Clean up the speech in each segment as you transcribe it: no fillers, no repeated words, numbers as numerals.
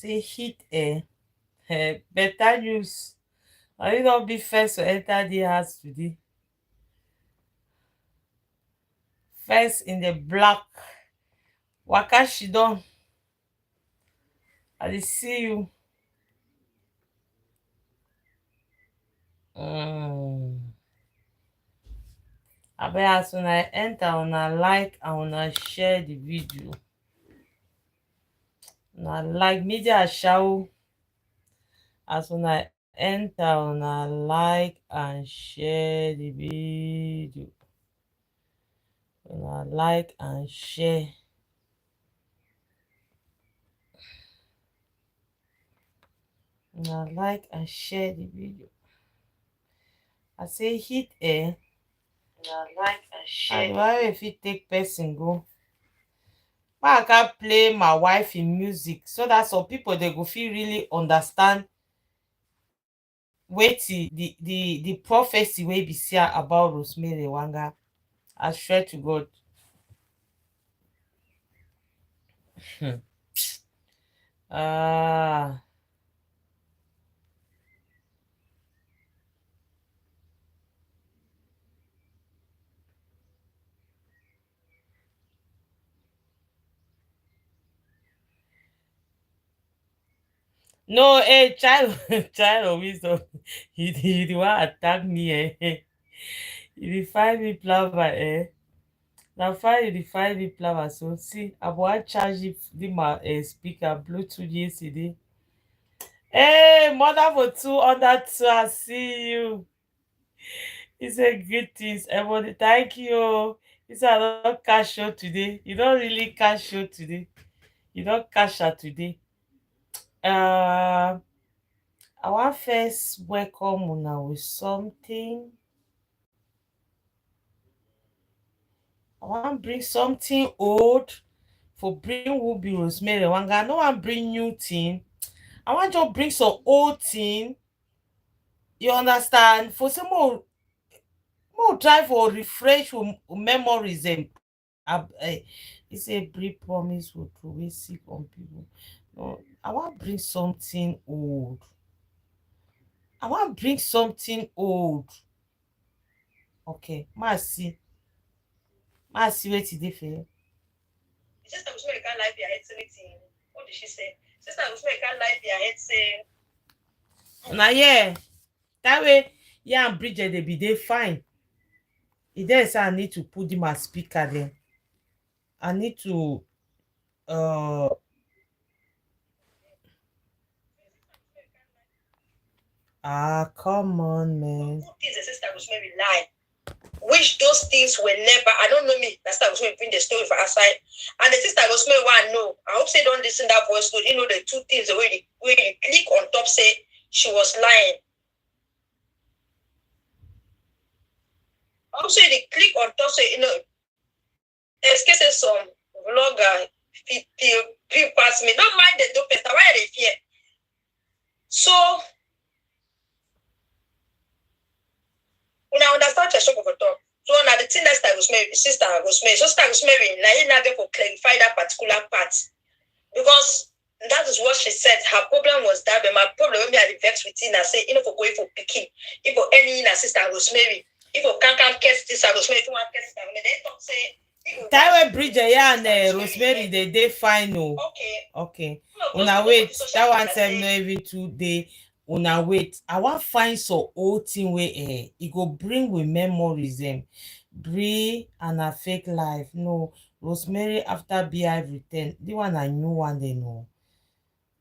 say hit better news. Are you not be first to enter the house today? First in the black. Wakashi don. I dey see you. Abeg as una enter, una like and una share the video. Una like media show. As una enter, una like and share the video. Una like and share. Una like and share the video. I say hit una like and share. And why if you take person go? Why I can't play my wife in music so that some people they go feel really understand wait the prophecy wey be say about Rosemary Ewanga. I swear to God. Ah. No, hey, child, child of wisdom. He want attack me, eh? He define me flower, eh? Now, fine, you define me flower. So, see, I want charge it, my speaker, Bluetooth yesterday. Hey, mother for 202, I see you. It's a good thing, everybody. Thank you. It's a not cash show today. You don't really cash show today. You don't cash out today. I want first welcome una with something. I want bring something old for bring who be Rosemary Ewanga. I no want bring new thing. I want to bring some old thing. You understand? For some more try for refresh memories. It's a brief promise will always sick on people. No, I want bring something old. I want bring something old. Okay, ma see what it dey for. Sister Rosemary can't lie their head anything. What did she say? Sister Rosemary can't lie their head saying. Now yeah, that way, yeah, and Bridget they be they fine. It is I need to put them as speaker then. I need to come on, man. Who is the sister Rosemary lie? Which those things were never, I don't know me. That's why Rosemary bring the story for our side. And the sister Rosemary want to know. I hope they don't listen that voice note. You know the two things where you click on top say she was lying. Also they click on top say, you know, there's cases some vlogger people pass me. Don't mind the dopest. Why are they fear? So when I understand the shock of a talk. So now the thing that sister Rosemary, now you never for clarify that particular part. Because that is what she said. Her problem was that, but my problem when I vex with I say, you know, for going for picking, if for any sister Rosemary, if for can't catch this Rosemary, if you want to catch that, they don't say. Taiwe Bridget and Rosemary, they fine. No. Okay. Una wait. That one said no even 2 days. Una wait. I want find some old thing where it go bring with memories them. Brie and a fake life. No. Rosemary after BI return. The one I knew one they know.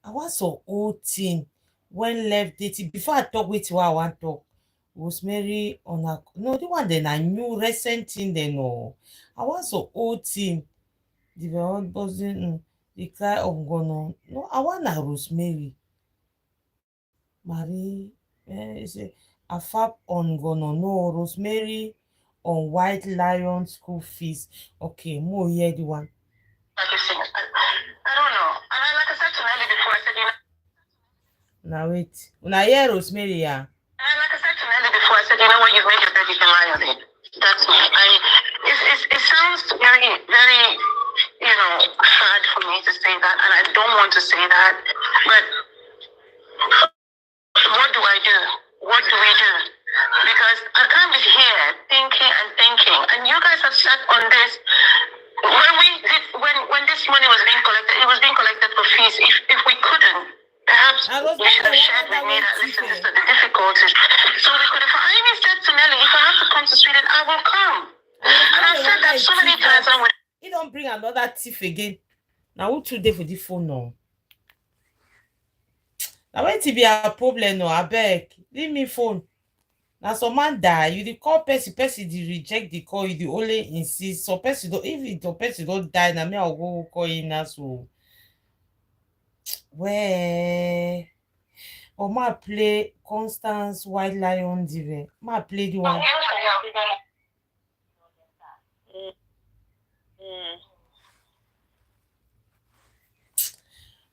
I want some old thing when left dating. Before I talk with what I want to talk. Rosemary on a no, the one then I knew recent thing they know. I want some old thing. The one buzzing the cry of Gono. No, I want a Rosemary. Marie a fab on Gono. No, Rosemary on White Lion school fees. Okay, more here the one. I don't know. And like I said to Nelly before, I said, you know. Now wait. Now hear Rosemary, yeah. And like I said to Nelly before, I said, you know what, you've made your bed, you can lie on it. That's me. It sounds very, very, hard for me to say that, and I don't want to say that. But what do I do? What do we do? Because I can't be here thinking and thinking, and you guys have sat on this. When this money was being collected, it was being collected for fees. If we couldn't, perhaps you should have shared with me that listen, these are the difficulties. So we could have. I even said to Nelly, if I have to come to Sweden, I will come. And I said that so many times. He don't bring another thief again. Now who today for the phone now? Now when it be a problem no, I beg, leave me phone. Now some man die, you the call person the reject the call, you the only insist. So person don't, if the person don't die, now me I'll go call in now. So where or ma play Constance White Lion Diva. Ma play the one.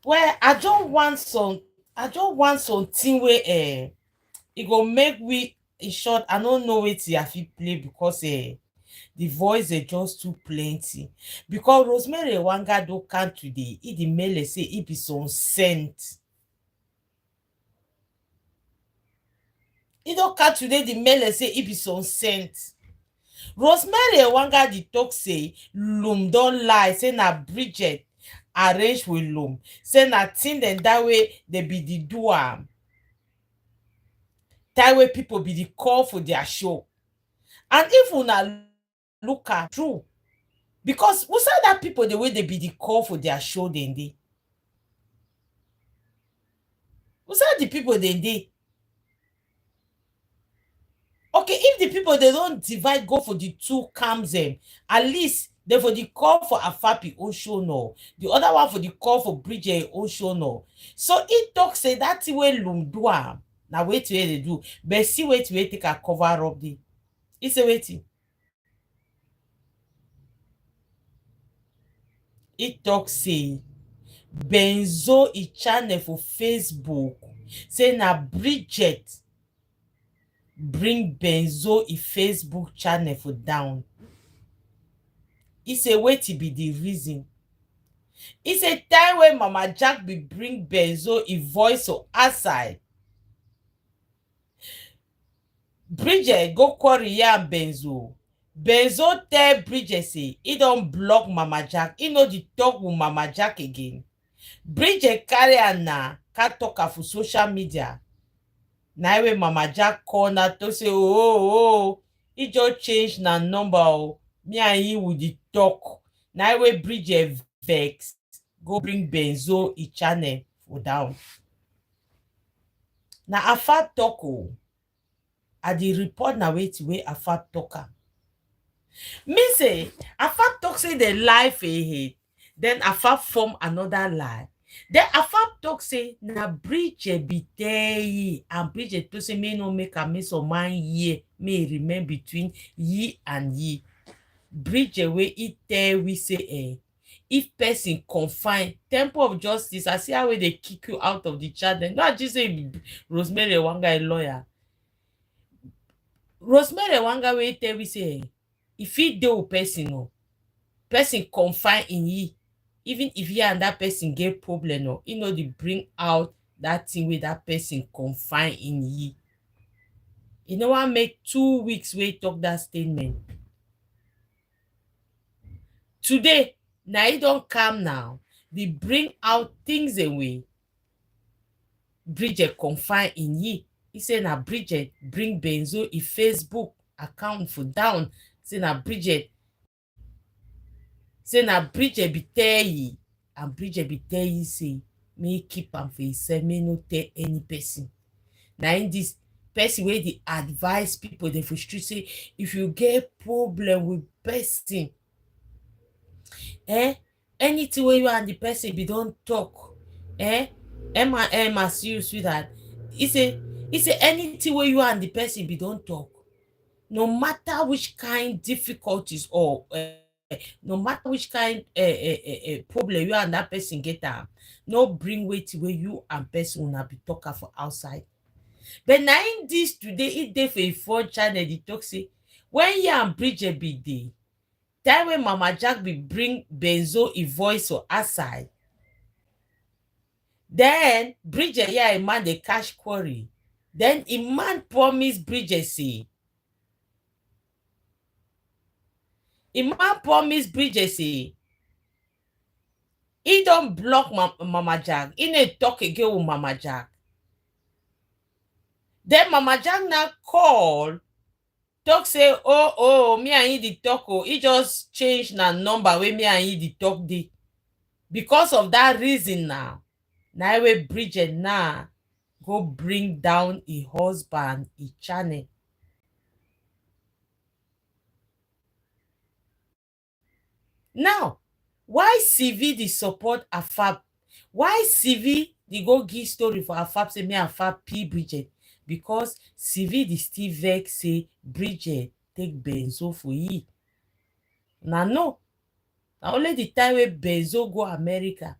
Well, I don't want something where it go make we in short. I don't know it I fit play because the voice is just too plenty. Because Rosemary Ewanga do can today. It the mail say it be some sent. It don't can today the mail say it be some sent. Rosemary Ewanga the talk say Loom don't lie. Say na Bridget arrange with Loom. Say na thing then that way they be the do am. That way people be the call for their show. And if una look at true, because we say that people the way they be the call for their show then they. We say the people then they. Okay, if the people they don't divide go for the two cams them, at least they for the call for Afapi own show no. The other one for the call for Bridget own show no. So it talk say that way Loom do am. Now wait where they do. But see wait where take a cover up the. It's a waiting. It talk say Benzo e channel for Facebook. Say na Bridget bring Benzo e Facebook channel for down. It's a way to be the reason. It's a time when Mama Jack be bring Benzo e voice so outside. Bridget go quarry ya Benzo. Benzo tell Bridget say he don't block Mama Jack. He know the talk with Mama Jack again. Bridget carry her na can't talk her for social media. Now when Mama Jack call na to say oh he just change na number oh. Me and he with the talk. Now when Bridget vex go bring Benzo e channel for down. Now Afa talk oh. At the report na wait way Afa talker. Me say Afa talk say the life ahead. Then Afa form another lie. Then Afa talk say na Bridget be there and Bridget to say me no make a miss of man ye may remain between ye and ye. Bridget way it tell we say if person confine temple of justice, I see how they kick you out of the chat. Then not just say Rosemary Ewanga a lawyer. Rosemary Ewanga way tell we say if he do person no person confine in ye. Even if you and that person get problem or you know they bring out that thing with that person confine in ye. You know what make 2 weeks where talk that statement. Today, now you don't come now. They bring out things away. Bridget confine in ye. He say na Bridget bring Benzo a Facebook account for down. Say na Bridget be tell ye. And Bridget be tell ye say, me keep am for himself, me no tell any person. Now in this person where they advise people, they for street say, if you get problem with person, anything where you and the person be don't talk, Emma serious with that. He say anything where you and the person be don't talk. No matter which kind difficulties or no matter which kind problem you and that person get no bring weight where you and person will not be talking for outside. But now in this today, it dey for a phone channel, they talk say, when you and Bridget be there, That way Mama Jack be bring Benzo a voice or outside. Then Bridget, yeah, a man the cash quarry. Then a man promise Bridget say. A man promise Bridget say. He don't block Mama Jack. He need talk again with Mama Jack. Then Mama Jack now call. Talk say, oh, me and he the talk. Oh, he just changed na number where me and he the talk the. Because of that reason now. Now we Bridget now go bring down a husband, a channel. Now, why CV the support Afab? Why CV the go give story for Afab say me Afab P Bridget? Because CV the still vex say Bridget take Benzo for ye. Now no. Now only the time where Benzo go America.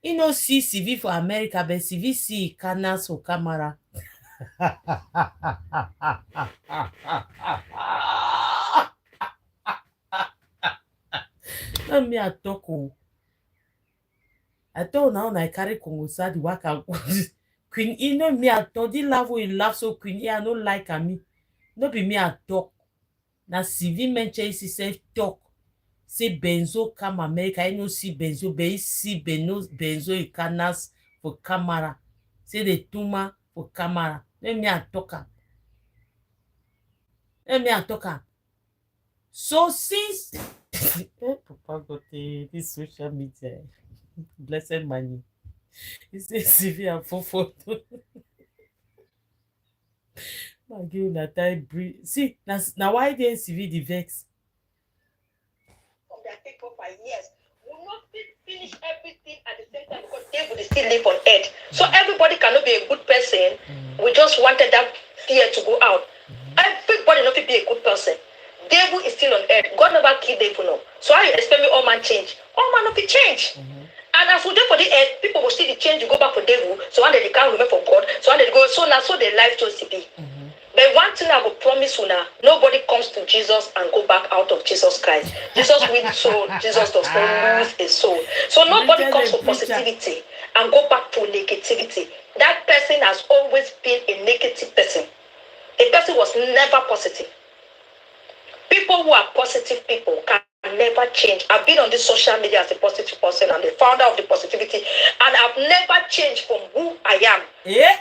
He no see CV for America, but CV see Canas for camera. No me I talk. I told now I carry Kongosa the work out. Queen, you know me I talk. The laugh will laugh so Queen, I don't like me. No be me I talk. Now CV mention self talk. Say Benzo come America. I no see Benzo, but he see Benzo in Canas for camera. Say the tuma for camera. Let me I talk. Let me I talk. So since Papa got this social media, blessed money. He says CV and for photo. My girl, that I breathe. See, now why they CV the vex? From their people for years. Will not finish everything at the same time because they will still live on earth. So everybody cannot be a good person. We just wanted that fear to go out. Everybody not be a good person. Devil is still on earth. God never killed devil no. So how you expect me all man change? All man not be change. And as we do for the earth, people will see the change, you go back for devil. So one day they can't remember for God. So one day they go, so now so their life just to be. But one thing I will promise you now, nobody comes to Jesus and go back out of Jesus Christ. Jesus wins soul, Jesus does not lose a soul. So nobody comes for positivity and go back to negativity. That person has always been a negative person. A person was never positive. People who are positive people can never change. I've been on this social media as a positive person. I'm the founder of the positivity, and I've never changed from who I am. Yeah.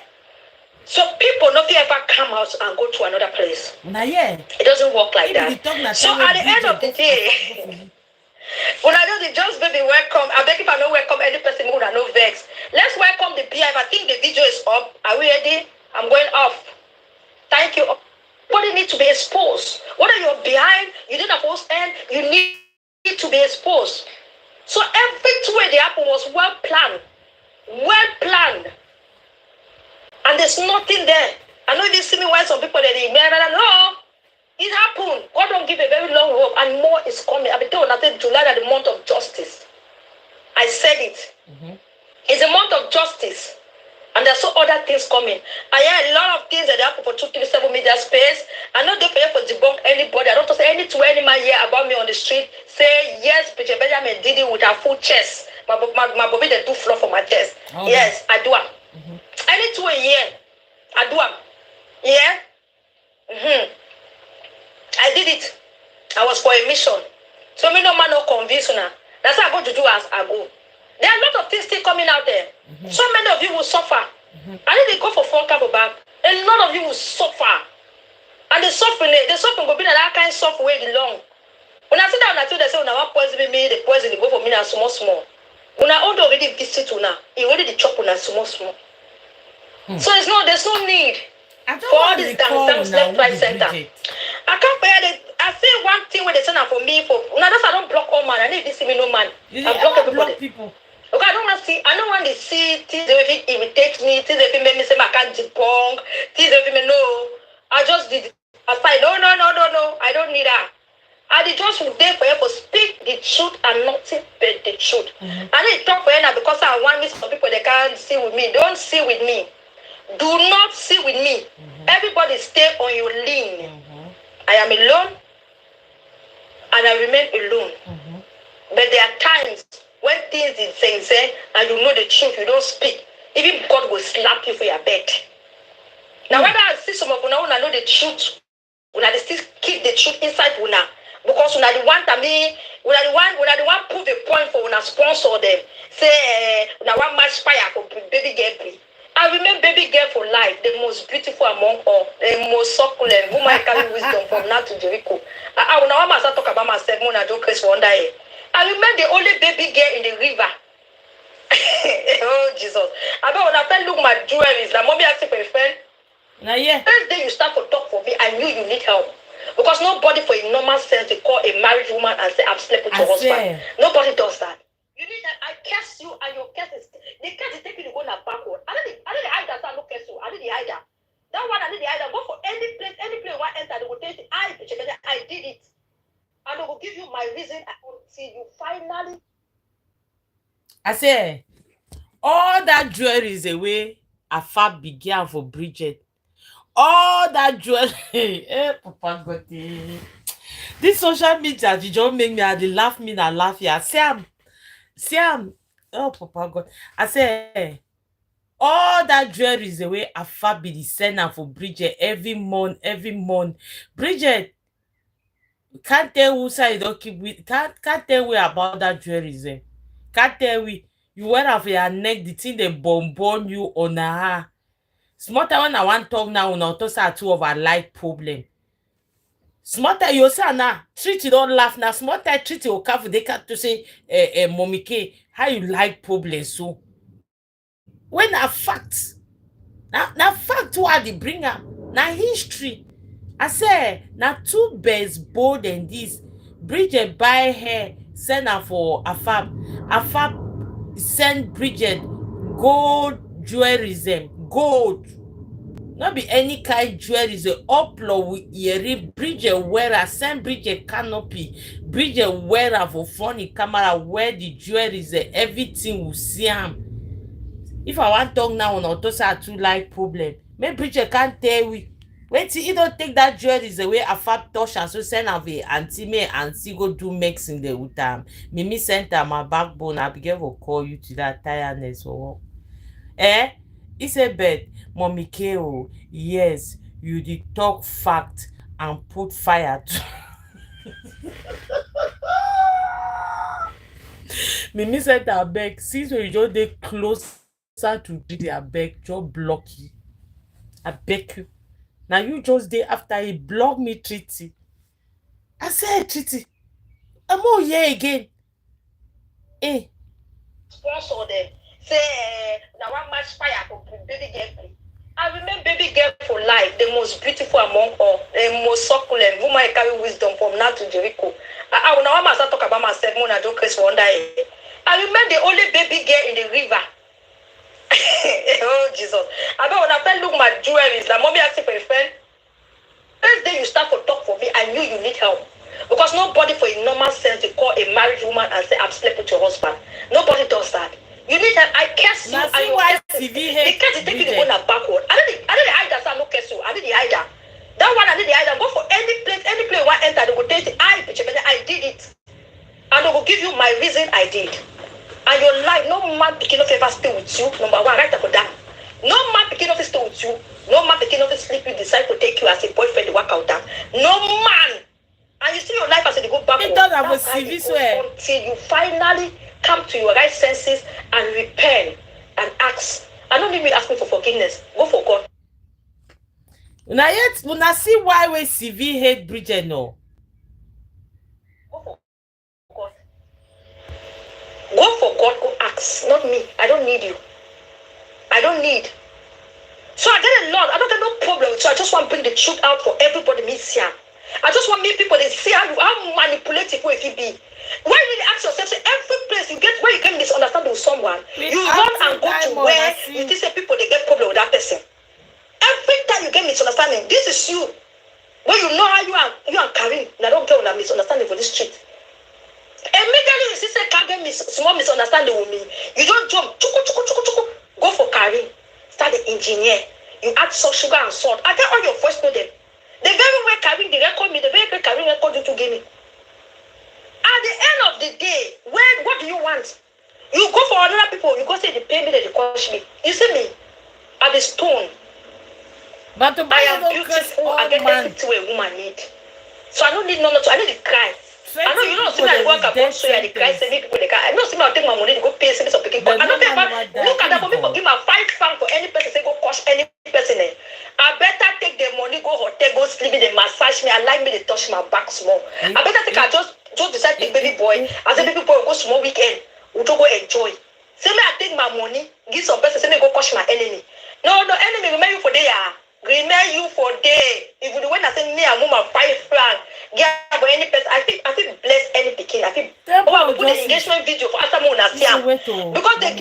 So people not ever come out and go to another place. Now yeah. It doesn't work like that. So at the end of the day, when I do the just baby welcome, I beg if I don't welcome any person who are no vex. Let's welcome the BI. If I think the video is up, are we ready? I'm going off. Thank you. Body need to be exposed. Whether you're behind, you didn't post end, you need to be exposed. So everything way the happen was well planned. Well planned. And there's nothing there. I know you see me why some people they no. It happened. God don't give a very long hope, and more is coming. I've been told that July is the month of justice. I said it. It's a month of justice. And there's so other things coming. I hear a lot of things that happen for 237 media space. I know don't for debunk anybody. I don't say anything any man here about me on the street. Say yes, Bridget Benjamin did it with her full chest. My bobby they do flow for my chest. Okay. Yes, I do. Anything here, I do. Yeah. I did it. I was for a mission. So me no man no convince now. That's how I go to do as I go. There are a lot of things still coming out there. So many of you will suffer. And if they go for 4 camp back, a lot of you will suffer. And the suffering will be that kind of suffer way long. When I sit down and I tell them, say, when I want poison me, the poison they go for me now small. When I already visit you now, you already the chop on small. So there's no need for all these dance left, right, center. I can't bear it. I say one thing when they send out for me for now. That's I don't block all man. I need this see me no man. I block everybody. People. Okay, I don't want to see. I don't want to see things that irritate me. Things that make me say I can't debunk. Things that make me no. I just did. I said no. I don't need that. I did just there for you to speak the truth and nothing but the truth. I need to talk for you now because I want me some people they can't see with me. Don't see with me. Do not see with me. Everybody stay on your lane. I am alone. and I remain alone. But there are times when things is saying, and you know the truth, you don't speak. Even God will slap you for your bed. Now, when I see some of you now, know the truth, when I still keep the truth inside una, because when I want when I want prove a point for when I sponsor them, say when I want match fire for baby girl. I remember baby girl for life, the most beautiful among all, the most succulent, woman I carry wisdom from now to Jericho. I when I want to talk about myself, when I don't curse one day. I remember the only baby girl in the river. Oh Jesus! I bet when I felt look my jewelry, like mommy asked for a friend. First day you start to talk for me, I knew you need help. Because nobody for a normal sense to call a married woman and say I've slept with your husband. Nobody does that. You need that. I curse you and your curse is the curse is taking you going backward. I didn't hide that I don't curse you. I didn't hide that. That one I didn't hide that. Go for any place you want to enter, they will tell you I did it. And they will give you my reason until you finally. I say all that jewelry is away. A fab began for Bridget. All that jewelry. Papa got it. This social media, you don't make me laugh me and laugh here. Sam. Oh, Papa God. I say, all that jewelry is the way a fab be the sender for Bridget every month. Bridget, can't tell who side don't keep with. Can't tell we about that jewelry. Can't tell we. You wear off your neck, the thing they bonbon you on her. Small time when I want to talk now, on to say two of our light problem. Small time you say now, treat it don't laugh now. Small time treat it okay they can't to say mommy K, how you like problems so. When a fact, now fact what they bring up, now history. I say now two bears bold than this. Bridget buy her, send her for a fab send Bridget gold jewelry, gold. Not be any kind jewelry, the upload with earring. Bridget wearer, send Bridget canopy. Bridget wearer for funny camera, wear the jewelry, everything will see him. If I want to talk now on those are two like problem. Maybe Bridget can't tell we. Wait till you don't take that jewelry away a fab touch and so send away auntie me and see go do mixing the with Mimi sent her my backbone. I began to call you to that tiredness or it's a bed. Mommy K.O. Yes, you did talk fact and put fire to Mimi said that beg, since we just dey closer to the beg, just block you. I beg you. Now you just dey after he block me treaty. I said treaty. I'm all here again. Sponsor them. Say now one match fire for baby girl. I remember baby girl for life, the most beautiful among all, the most succulent, woman I carry wisdom from now to Jericho. I now want to talk about myself when I don't curse one day. I remember the only baby girl in the river. Oh Jesus! I bet when I felt look my jewelry, like mommy asked for a friend. First day you start to talk for me, I knew you need help. Because nobody for a normal sense to call a married woman and say I've slept with your husband. Nobody does that. You need help. I curse you and your the curse is taking the one backward. I didn't hide that, so I no curse you. I didn't hide that. That one I didn't hide that. Go for any place you want enter, they will tell you I did it. And they will give you my reason I did. And your life, no man picking up ever stay with you. Number one, right for that. No man picking up stay with you. No man picking up sleep you decide to take you as a boyfriend to work out that. No man. And you see your life as they go back. Until you finally come to your right senses and repent and ask. I don't even ask me for forgiveness. Go for God. Now yet, when I see why we CV hate Bridget no. Go for God, go ask, not me. I don't need you. I don't need. So I get a lot. I don't get no problem. So I just want to bring the truth out for everybody me see. I just want me people to see how manipulative if you be. Why you need to ask yourself, say every place you get where you get misunderstanding with someone, you run and go to where you see people they get problem with that person. Every time you get misunderstanding, this is you. When you know how you are Karim, I don't get on a misunderstanding for this street. Immediately you see say can't get small misunderstanding with me. You don't jump, go for Karim. Start the engineer. You add salt, sugar and salt. I get all your voice to them. The very way Karim they record me, the very way Karim record you to give me. at the end of the day, what do you want? You go for other people, you go say they pay me, they cost me. You see me? I'm a stone. But I am beautiful. I get everything a woman need. So I don't need no. I need to cry. I know you don't see me work about so I cry. Say me people they cry. I don't see me take my money to go pay some people. I don't pay. Look at that for me for give my £5 for any person say go cost any person. I better take the money go hotel go sleep me they massage me. I like me they touch my back small. I better take I just decide take baby boy. I say baby boy go small weekend. We to go enjoy. Say me I take my money give some person say me go cost my enemy. No enemy remember you for there. Remember you for day. If you when I say me and mama £5, yeah, but any person, I feel bless any picking. I feel I put the engagement video for after moon because they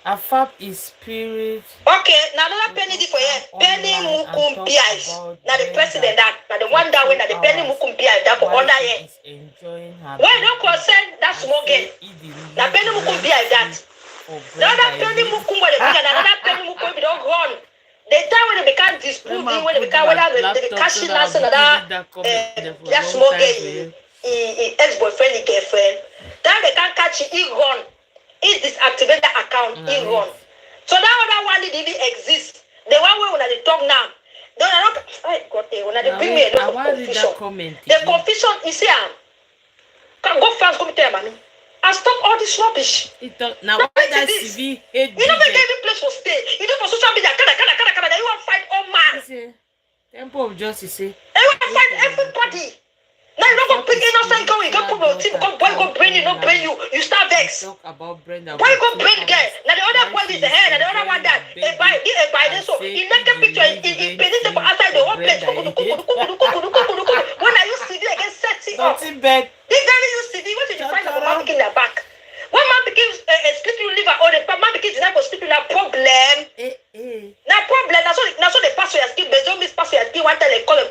Afab is spirit. Okay, now another penny for you. Penny Mukum PIs. Now the president that now the one that when the Penny Mukum PIs that for under here. Why don't concern that small girl? The Penny Mukum PIs that. Another Penny Mukum where another Penny Mukum don't run. The time when they become disputing, when they become whether they cash in last another that small girl, ex-boyfriend, girlfriend, then they can't catch it, he run. He deactivate that account, he run. So that other one didn't even exist. The one way when they talk now, they are not. I got it. When they bring me a lot of confusion. The confusion is here. Can go fast, go tell mommy. And stop all this rubbish. Now why that CV hate you don't make every place for stay. You do for social media. Kada. You want to fight all man. Temple of justice. You want to fight everybody. Now you don't go pick innocent girl. You go put your team. Boy go brain you, not brain you. You start vex. Talk about Brenda. Why you go brain girl? Now the other boy is the head. And the other one that a by this so he naked picture. He painted for outside the whole place. When I use CV against set it up. This guy use CV. What did you find about man picking their back? When man begins sleeping liver or the man begins deny for sleeping, na problem. Na problem. That's so the pass your skin. Benzo miss pass your skin. One time they call him.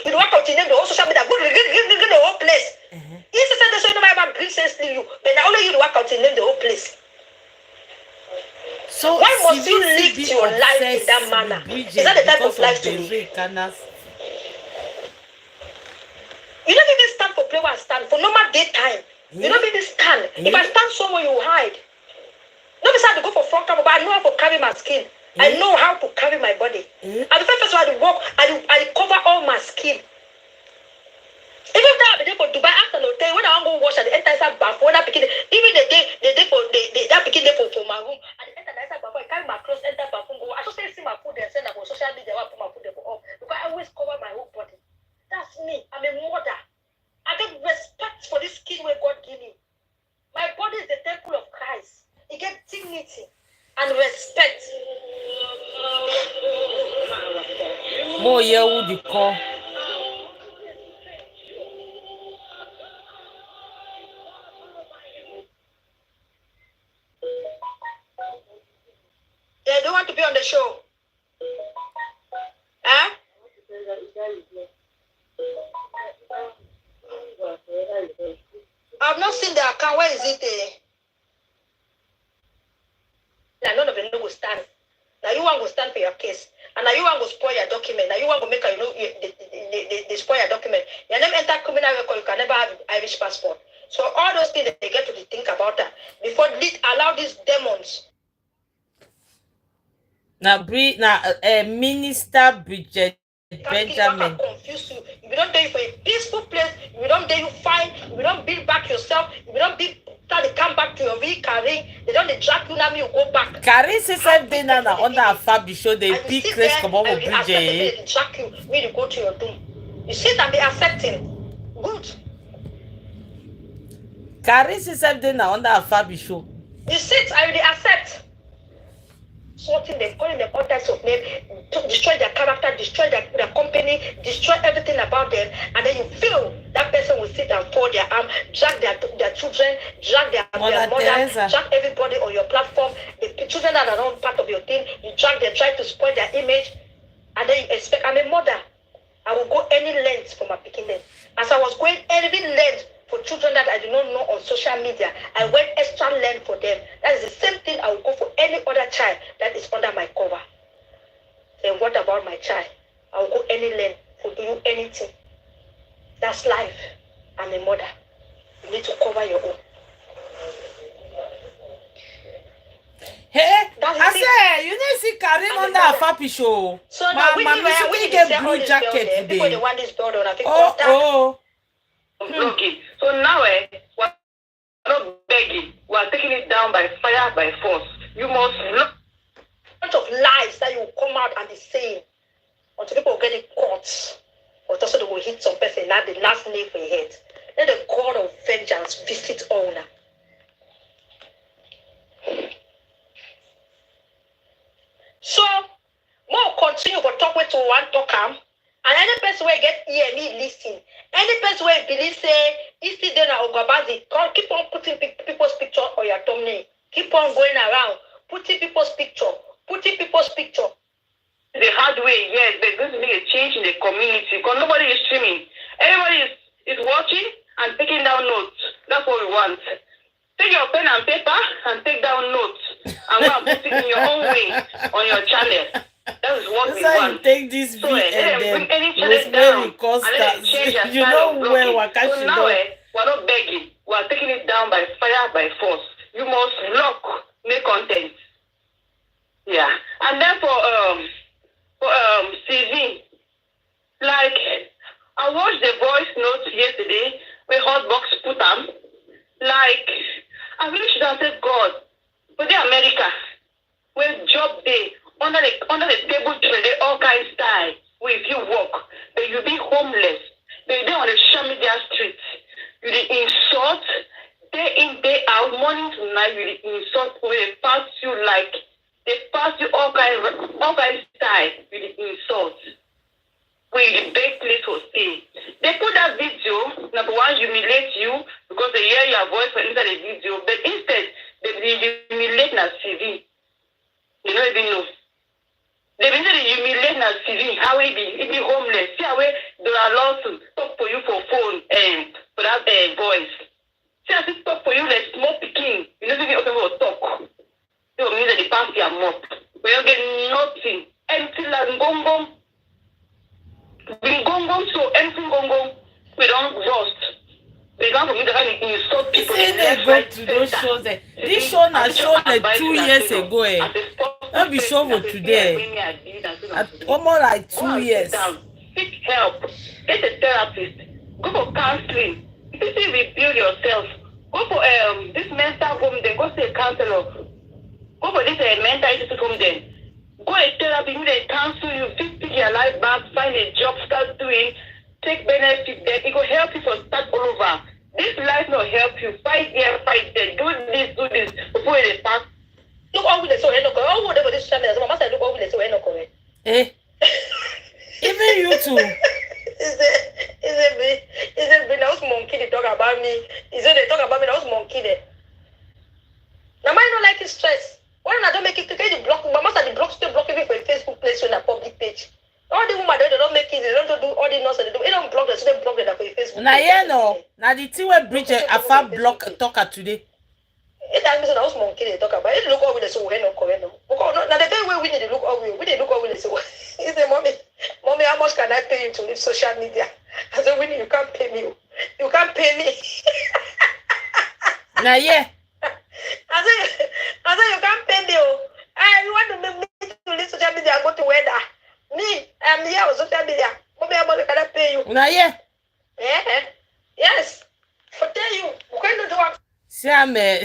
You don't want to name the whole social media. Go the whole place. He said that so you know about green sense you, but now only you work out to name the whole place. So why must you live your life in that manner? Is that the type of life to live? You don't even stand for play and stand for normal daytime. You don't even stand. If I stand somewhere, you hide. Not beside to go for front camera, but I know how to carry my skin. I know how to carry my body. And the first person I walk, I cover all my skin. Even that I for Dubai after no day when I want to go wash at the entire bath when I begin even the day for that begin for my room at the entire bath I carry my clothes enter bathroom go I just see my food there send that for social media I put my food there for up because I always cover my whole body. That's me. I'm a mother. I get respect for this skin where God give me. My body is the temple of Christ. It gets dignity and respect. More yeah, would you call? They don't want to be on the show. Huh? I've not seen the account. Where is it? None of them will stand. Now you want to stand for your case. And now you want to spoil your document. Now you want to make they spoil your document. You never enter criminal record. You can never have Irish passport. So all those things they get to think about that before allow these demons. Now, Minister Bridget Benjamin. Confuse you. If you don't do it for a peaceful place, if you don't do you fine, if you don't build back yourself, if you don't start to come back to your real career, they don't drag you now, you go back. Career says something now on that Fabi show they pick Chris come over Bridget. They drag you when you go to your doom. You sit and be accepting. Good. Career says something now on that Fabi show. You sit and you accept. Sorting them, calling them all types of names, to destroy their character, destroy their company, destroy everything about them, and then you feel that person will sit and fold their arm, drag their children, drag their mother, drag everybody on your platform, the children that are not part of your team, you drag them, try to spoil their image, and then you expect, I'm a mother, I will go any length for my picking them. As I was going every length for children that I do not know on social media, I went extra length for them. That is the same thing I will go for any other child that is under my cover. Then what about my child? I will go any length for do you anything. That's life. I'm a mother. You need to cover your own. Hey, I say you need to see Karim on that Fapi show. So now we get blue jacket today. People they want this building. I think So now we're not begging. We're taking it down by fire, by force. You must look. Bunch of lies that you come out and be saying until people get it caught. Or also they will hit some person. Now the last name for your head. Let the God of vengeance visit all now. So, more continue to talk with one talker. And any person where get ear need listen. Any person where believe say is still there now Ogabazi, keep on putting people's picture on your thumbnail. Keep on going around, putting people's picture. The hard way, yes, there's going to be a change in the community because nobody is streaming. Everybody is watching and taking down notes. That's what we want. Take your pen and paper and take down notes and go and put it in your own way on your channel. That is what we want. You take this so and then Rosemary Costa, you know where Wakashi so now we're not begging. We're taking it down by fire, by force. You must block make content. Yeah. And then for CV, like I watched the voice notes yesterday where Hotbox put them. Like I really should have said God, for the America, where job day under the table trade all kinds style. Where if you walk, then you be homeless. Then you on the social media streets. You the insult day in day out, morning to night. You the insult where they pass you like they pass you all kinds style. You the insult. Where the big place will stay. They put that video, number one, humiliate you because they hear your voice inside the video, but instead they humiliate na CV. You don't even know. They humiliate na CV. How it be homeless. See how they are lawsuits talk for you for phone and for that voice. See how they talk for you like small picking. You don't even open for talk. So it means that they pass your mouth. We don't get nothing. Empty like gong. So anything gong, we don't roast. We don't for me to insult people. They go to those shows. This show na show like 2 years ago. That be show for today. Almost like 2 years. Seek help. Get a therapist. Go for counseling. If you see rebuild yourself, go for this mental home. Then go see a counselor. Go for this mental institute home. Then go a therapy. They counsel you. Pick your life back. Find a job. Start doing. Take benefit. Then it will help you for start all over. This life will help you. Fight here, fight there. Do this before it pass. Look over the so oh whatever this channel is. Mama said look over the so correct. Even you too. Is it me? That was monkey they talk about me. Is it they talk about me? That was monkey there. Now I don't like it stress. Why don't I don't make it to get the block? Mama said the block still block even for a Facebook place on a public page. All the women they don't make it, they don't do all the nonsense they do. They don't block them, so they block them for a Facebook. Now yeah no. Now the thing where bridge I found block talker today. It that means that was monkey they talk about. It look over the so we no correct no. Now the day we need to look over, we need to look over the so. He said, mommy, how much can I pay you to leave social media? I said, Winnie, you can't pay me. You can't pay me. Now yeah. I said you can't pay me. You want to make me to leave social media and go to weather. Me, I'm here on social media. Mommy, how much can I pay you? Now yeah. Yeah. Yes. For tell you, we're going to do what? See, I'm The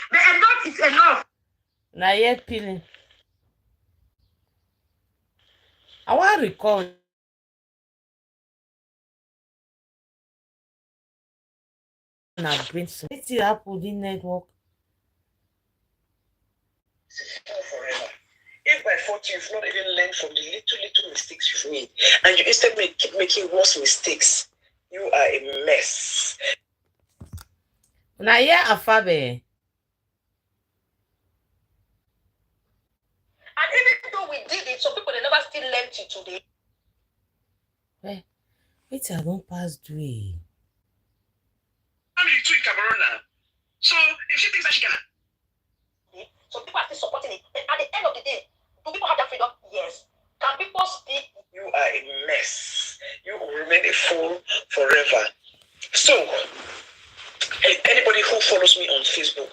enough is enough. Now yet peeling. I want to recall. Now bring some. It's the Apple network. Forever. If by fortune you've not even learned from the little mistakes you've made, and you instead keep making worse mistakes, you are a mess. Now yeah, Afabe. And even though we did it, some people they never still learned it today. Wait, I don't pass through it. I'm in Cameroon now. So if she thinks that she can. So people are still supporting it. And at the end of the day, do people have that freedom? Yes. Can people speak? You are a mess. You will remain a a fool forever. So, anybody who follows me on Facebook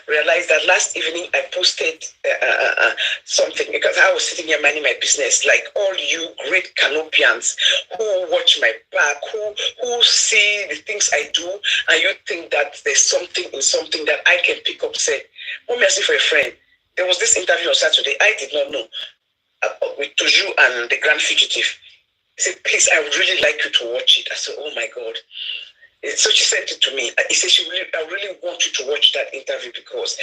realized that last evening I posted something because I was sitting here minding my business, like all you great Canopians who watch my back, who see the things I do, and you think that there's something in something that I can pick up. Say, oh, merci for a friend. There was this interview on Saturday. I did not know with Toju and the Grand Fugitive. He said, please, I would really like you to watch it. I said, oh my God. So she sent it to me. He said, I really want you to watch that interview because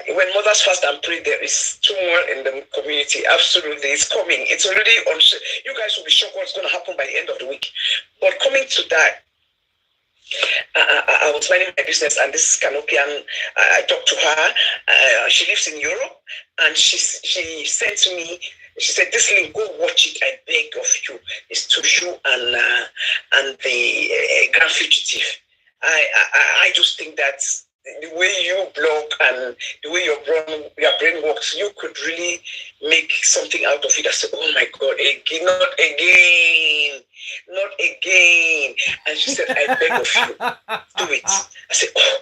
when mothers fast and pray, there is turmoil in the community. Absolutely. It's coming. It's already on. You guys will be shocked what's going to happen by the end of the week. But coming to that, I was minding my business, and this Canopian, I talked to her. She lives in Europe, and she sent to me. She said, "This link, go watch it. I beg of you. It's to you and the Grand Fugitive." I just think that the way you blog and the way your brain works, you could really make something out of it. I said, "Oh my God, again, not again." Not again. And she said, I beg of you, do it. I said, oh,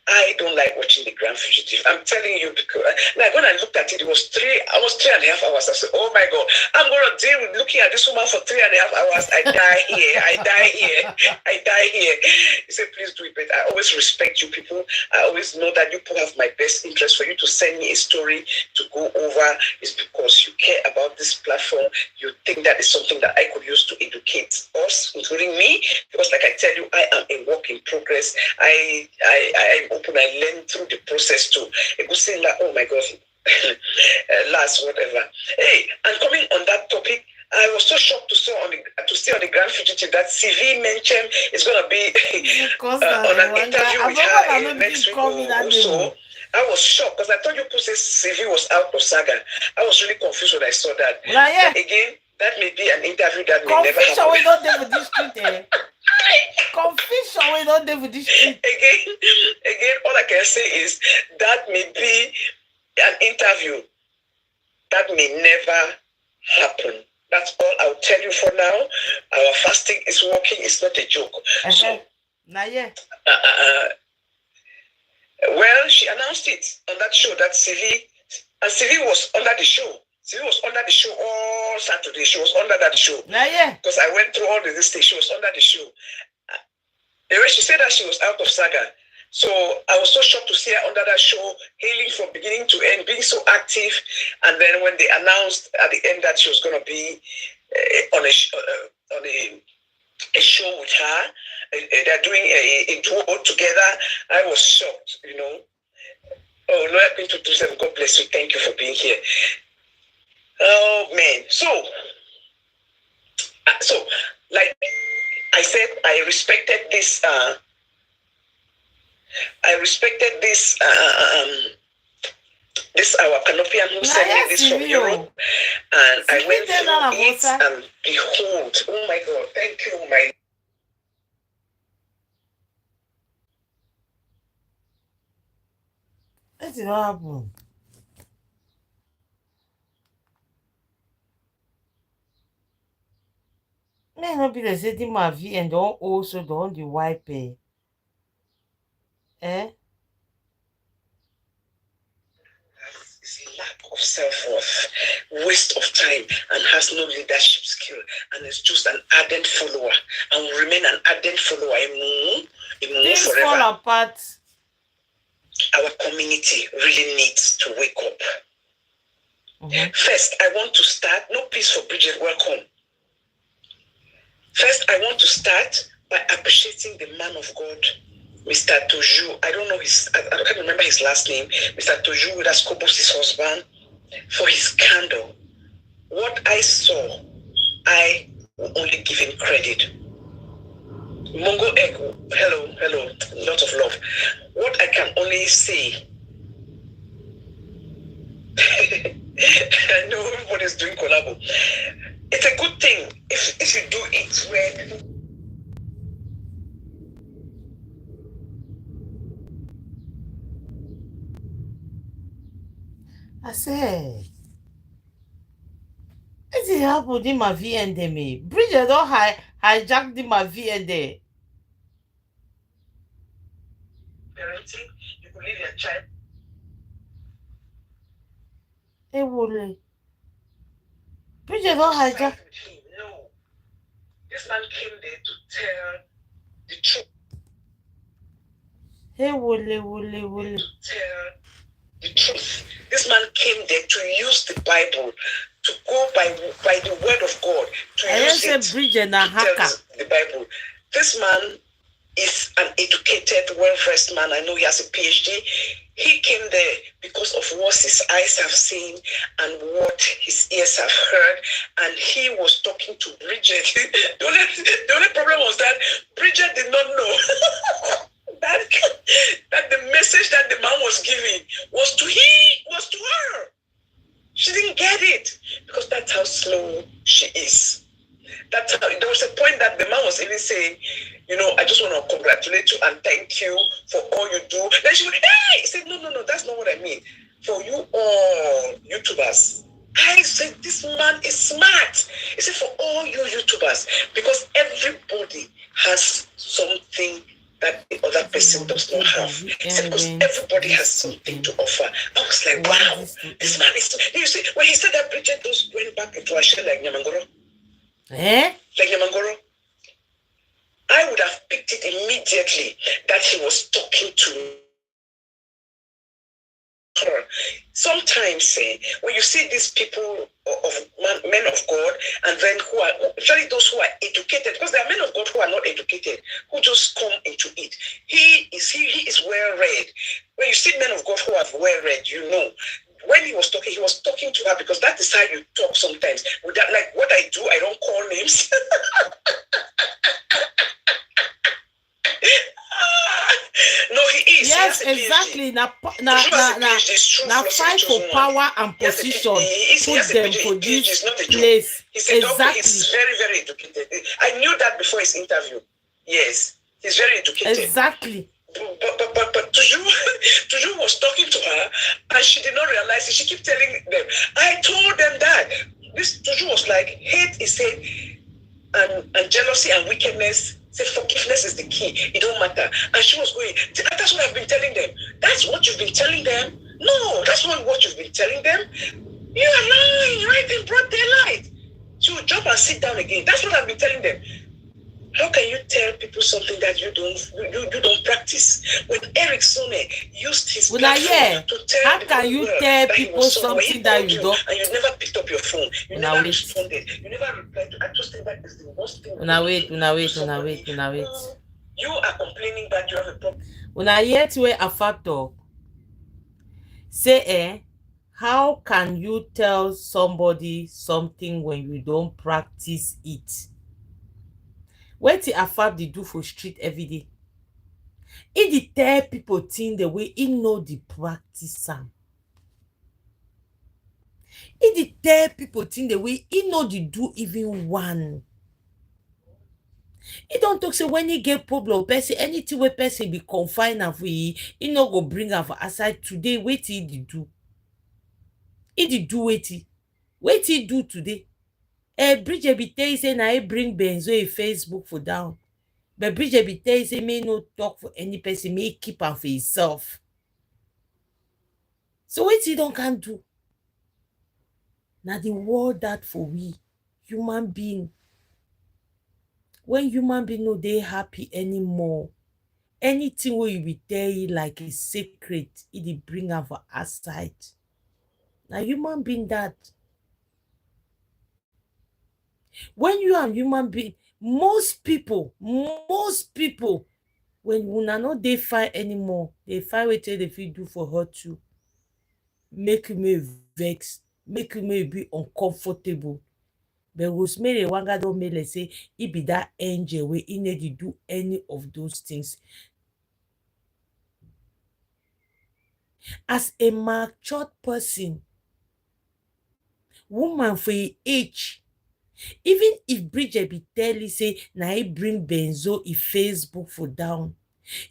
I don't like watching the Grand Fugitive. I'm telling you, because like when I looked at it, it was 3.5 hours. I said, oh my God, I'm going to deal with looking at this woman for 3.5 hours. I die here. I die here. I die here. He said, please do it. But I always respect you people. I always know that you people have my best interest. For you to send me a story to go over is because you care about this platform. You think that is something that I could use to educate us, including me, because like I tell you, I am a work in progress. I am open. I learn through the process too. It could say like, oh my God, last whatever. Hey, and coming on that topic, I was so shocked to see on the Grand Fugitive that CV mentioned is going to be on an interview with her next week. Also, I was shocked because I thought you put CV was out of Saga. I was really confused when I saw that. Yeah. Again, that may be an interview that may never happen. Confusion we don't do with this street, eh? Confusion we don't do with this street. Again, all I can say is that may be an interview that may never happen. That's all I'll tell you for now. Our fasting is working. It's not a joke. So, not yet. Well, she announced it on that show, that CV, and CV was under the show. She was under the show all Saturday. She was under that show. Because I went through all this thing. She was under the show. Anyway, she said that she was out of Saga. So I was so shocked to see her under that show, hailing from beginning to end, being so active. And then when they announced at the end that she was going to be on a show with her, they're doing a duo together, I was shocked, you know. Oh, Lawyer Queen 227, God bless you. Thank you for being here. Oh man, so like I said, I respected this our Canopian who sent me this from Europe, and I went through it, and behold, oh my God, thank you, my. What did happen? May not be the same my V and don't also don't the wipe. Eh? It's a lack of self-worth, waste of time, and has no leadership skill, and is just an ardent follower, and will remain an ardent follower. Things Forever. Fall apart. Our community really needs to wake up. Mm-hmm. First, I want to start. No peace for Bridget. Welcome. First, I want to start by appreciating the man of God, Mr. Toju. I don't know I can't remember his last name. Mr. Toju, that's Kobos' husband, for his candor. What I saw, I will only give him credit. Mongo Echo, hello, lot of love. What I can only say, I know everybody's doing collabo. It's a good thing if you do it where I said, it's happened in my VNDM. Bridget don't hide. hijacked my VND. Parenting, you could leave your child. Hey, Wole. Bridget don't hijack. No. This man came there to tell the truth. Hey, Wole. To tell the truth. This man came there to use the Bible, to go by the word of God, to I use it Bridget to tell hacker. the Bible. This man is an educated, well-versed man. I know he has a PhD. He came there because of what his eyes have seen and what his ears have heard. And he was talking to Bridget. the only problem was that Bridget did not know that the message that the man was giving was to her. She didn't get it because that's how slow she is. That's how, there was a point that the man was even saying, I just want to congratulate you and thank you for all you do. Then she went, hey! He said, no, that's not what I mean. For you all YouTubers. I said, this man is smart. He said, for all you YouTubers, because everybody has something that the other person does not have. He said, because everybody has something to offer. I was like, wow, this man is... You see, when he said that, Bridget just went back into her shell like Nyamangoro. Like Nyamangoro. I would have picked it immediately that he was talking to her. Sometimes, when you see these people men of God, and then who are, actually those who are educated, because there are men of God who are not educated, who just come into it. He is well read. When you see men of God who are well read, when he was talking to her, because that is how you talk sometimes. With that, like what I do, I don't call names. No, he is. Yes, exactly. Now fight for power and position. Put them for this place. He's a doctor. He's very, very educated. I knew that before his interview. Yes, he's very educated. Exactly. But Tuju was talking to her, and she did not realize it. She kept telling them, I told them that. This Tuju was like, hate is hate, and jealousy and wickedness. Say forgiveness is the key. It don't matter. And she was going, that's what I've been telling them. That's what you've been telling them? No, that's not what you've been telling them. You are lying right in broad daylight. She will jump and sit down again. That's what I've been telling them. How can you tell people something that you don't practice? When Eric Sone used his platform to tell how can you tell people something that you don't? And you never picked up your phone. You never responded. You never replied. I just think that is the worst thing. Wait. You are complaining that you have a problem. When I hear to a factor, say, how can you tell somebody something when you don't practice it? What the Afab they do for street every day? He tell people things the way he know the practice. He tell people things the way he know the do even one. He don't talk say when he get problem, person anything where person be confined and he no go bring her for aside today. Wait he do. He do wait he do today. Bridget be tell say na he bring Benzo a Facebook for down. But Bridget be tell say may no talk for any person, may keep am for himself. So what he don't can do? Now the word that for we human being. When human being no they happy anymore, anything where you be tell you like a secret, it bring am for outside. Now human being that. When you are human being, most people, when you not they fight anymore, they fight what they feel do for her too. Make me vex, make me be uncomfortable. But Rosemary Ewanga don't make let's say it be that angel where he need to do any of those things. As a matured person, woman for your age, even if Bridget be tell you say now he bring Benzo in Facebook for down.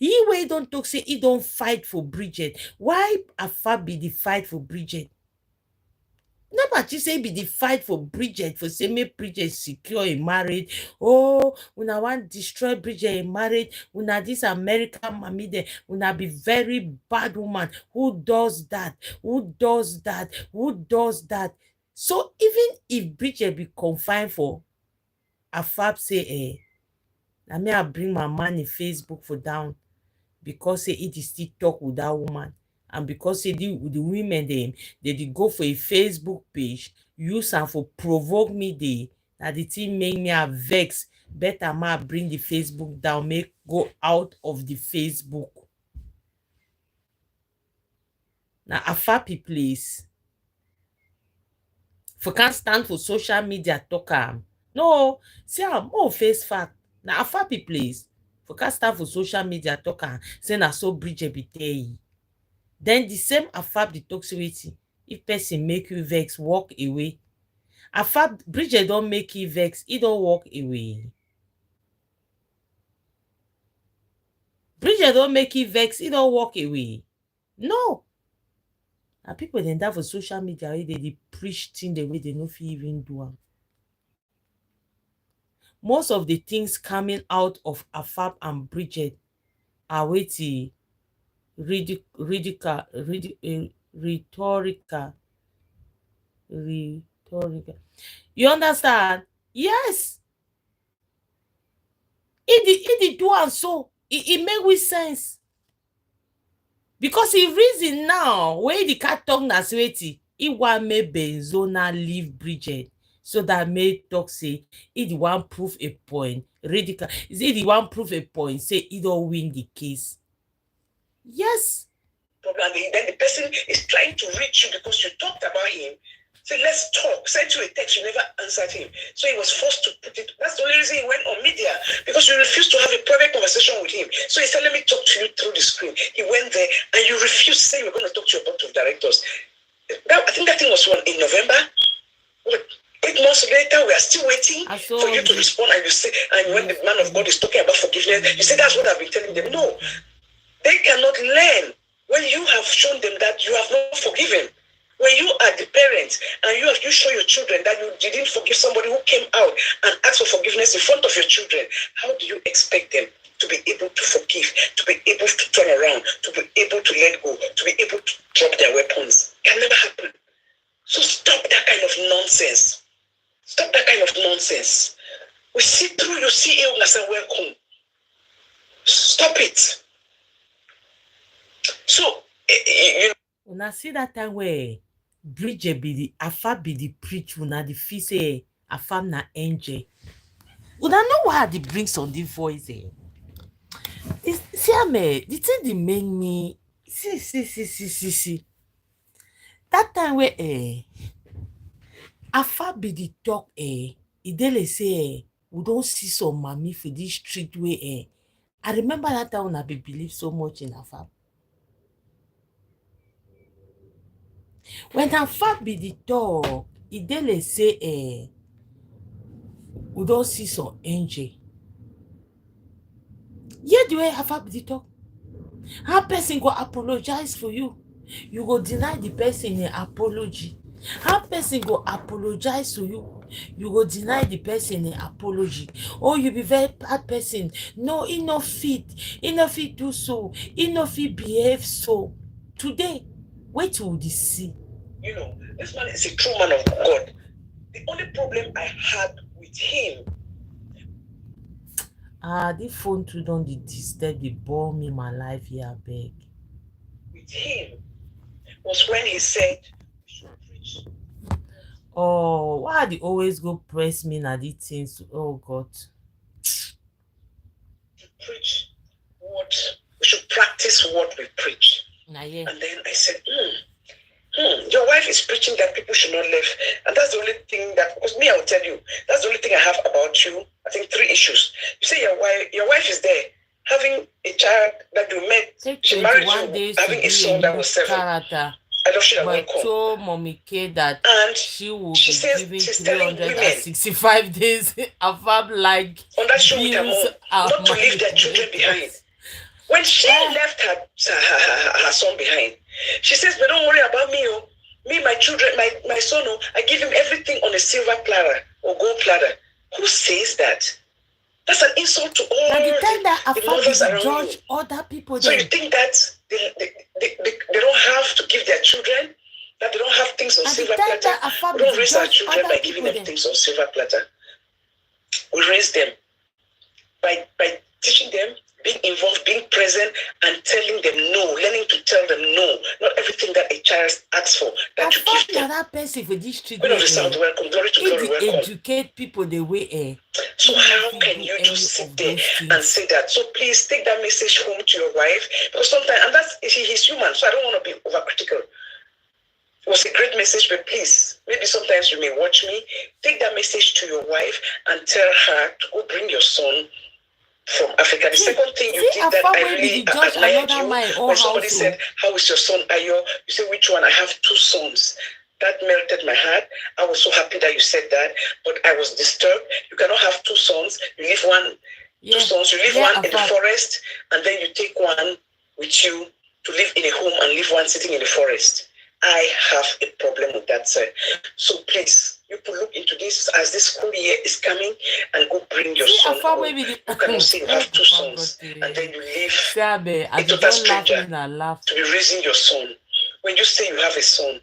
He way don't talk say he don't fight for Bridget. Why Afab be the fight for Bridget? Nobody say be the fight for Bridget for say make Bridget secure in marriage. Oh, una want destroy Bridget in marriage. Una this American mommy there. Una be very bad woman. Who does that? Who does that? Who does that? So even if Bridget be confined for a fab say, I may I bring my man in Facebook for down because say it is still talk with that woman. And because say the women they go for a Facebook page, use am for provoke me that the thing make me a vex. Better ma bring the Facebook down, make go out of the Facebook. Now a fappy place. For can't stand for social media talk am. No, see am more face fact. Now a fappy place. For can't stand for social media talk am. Say na so Bridget be tell you. Then the same affab the toxicity. If person make you vex, walk away. Affab Bridget don't make you vex, he don't walk away. Bridget don't make you vex, he don't walk away. No. And people then that for social media, they preach things the way they no fit even do them. Most of the things coming out of Affab and Bridget are waiting rhetorical. You understand? Yes. It did do and so. It make with sense. Because he reason now, where the cat talk na sweetie, he want me Benzo na leave Bridget. So that may talk say, he the one prove a point. Radical. Is he the one prove a point? Say he don't win the case. Yes. Problem. Then the person is trying to reach you because you talked about him. Say, let's talk. Sent you a text, you never answered him. So he was forced to put it. That's the only reason he went on media, because you refused to have a private conversation with him. So he said, let me talk to you through the screen. He went there and you refused to say you were going to talk to your board of directors. I think that thing was in November. What? 8 months later, we are still waiting for you to respond. And you say, and when the man of God is talking about forgiveness, you say, that's what I've been telling them. No, they cannot learn when you have shown them that you have not forgiven. When you are the parent and you show your children that you didn't forgive somebody who came out and asked for forgiveness in front of your children, how do you expect them to be able to forgive, to be able to turn around, to be able to let go, to be able to drop their weapons? It can never happen. So stop that kind of nonsense. Stop that kind of nonsense. We see through, you see Ewanga and say, welcome. Stop it. So, you know. When I see that time where Bridget be the Affab be the preach, when I the fee say Affab na angel. When I know why they bring some the voice. See, the thing they make me see. That time where Affab be the talk it they say we don't see some mommy for this street way I remember that time when I be believe so much in Affab. When Affab be the talk, they say we don't see some angel. Yeah, the way Affab be the talk. How person go apologize for you? You go deny the person an apology. How person go apologize to you? You go deny the person an apology. Oh, you be very bad person. No, he no fit do so. He no fit behave so. Today, wait till we see. You know, this man is a true man of God. The only problem I had with him. This phone too don't disturb the bore me my life here, beg. With him was when he said, preach. Oh, why they always go press me na these things? Oh God. To preach what we should practice what we preach. Nah, yeah. And then I said, your wife is preaching that people should not live. And that's the only thing that, because me, I will tell you, that's the only thing I have about you. I think 3 issues. You say your wife is there, having a child that you met. She married you, having a son that was 7. Character. I don't feel But told Mommy K that and she will she be says giving she's telling 365 days Affab like on that show with her mom, not to leave their children behind. When she left her son behind, she says, but don't worry about me. Me, my children, my son, I give him everything on a silver platter or gold platter. Who says that? That's an insult to all the mothers around you. Other people so you think that they don't have to give their children, that they don't have things on silver platter? We don't raise our children by giving them things on silver platter. We raise them by teaching them, being involved, being present, and telling them no, learning to tell them no. Not everything that a child asks for that you give them. That person for this street, of the South, welcome, glory to glory, welcome. Educate people the way. So how can you just sit there and say that? So please take that message home to your wife, because sometimes, and he's human, so I don't want to be overcritical. It was a great message, but please, maybe sometimes you may watch me. Take that message to your wife and tell her to go bring your son from Africa. The second thing you did that I really admired you, when somebody said, how is your son Ayo? You say, which one? I have 2 sons. That melted my heart. I was so happy that you said that, but I was disturbed. You cannot have 2 sons. You leave one, 2 sons. You leave one in the forest, and then you take one with you to live in a home and leave one sitting in the forest. I have a problem with that, sir. So please, you could look into this as this school year is coming and go bring your son home. You cannot say you have 2 sons and then you leave a total stranger to be raising your son. When you say you have a son,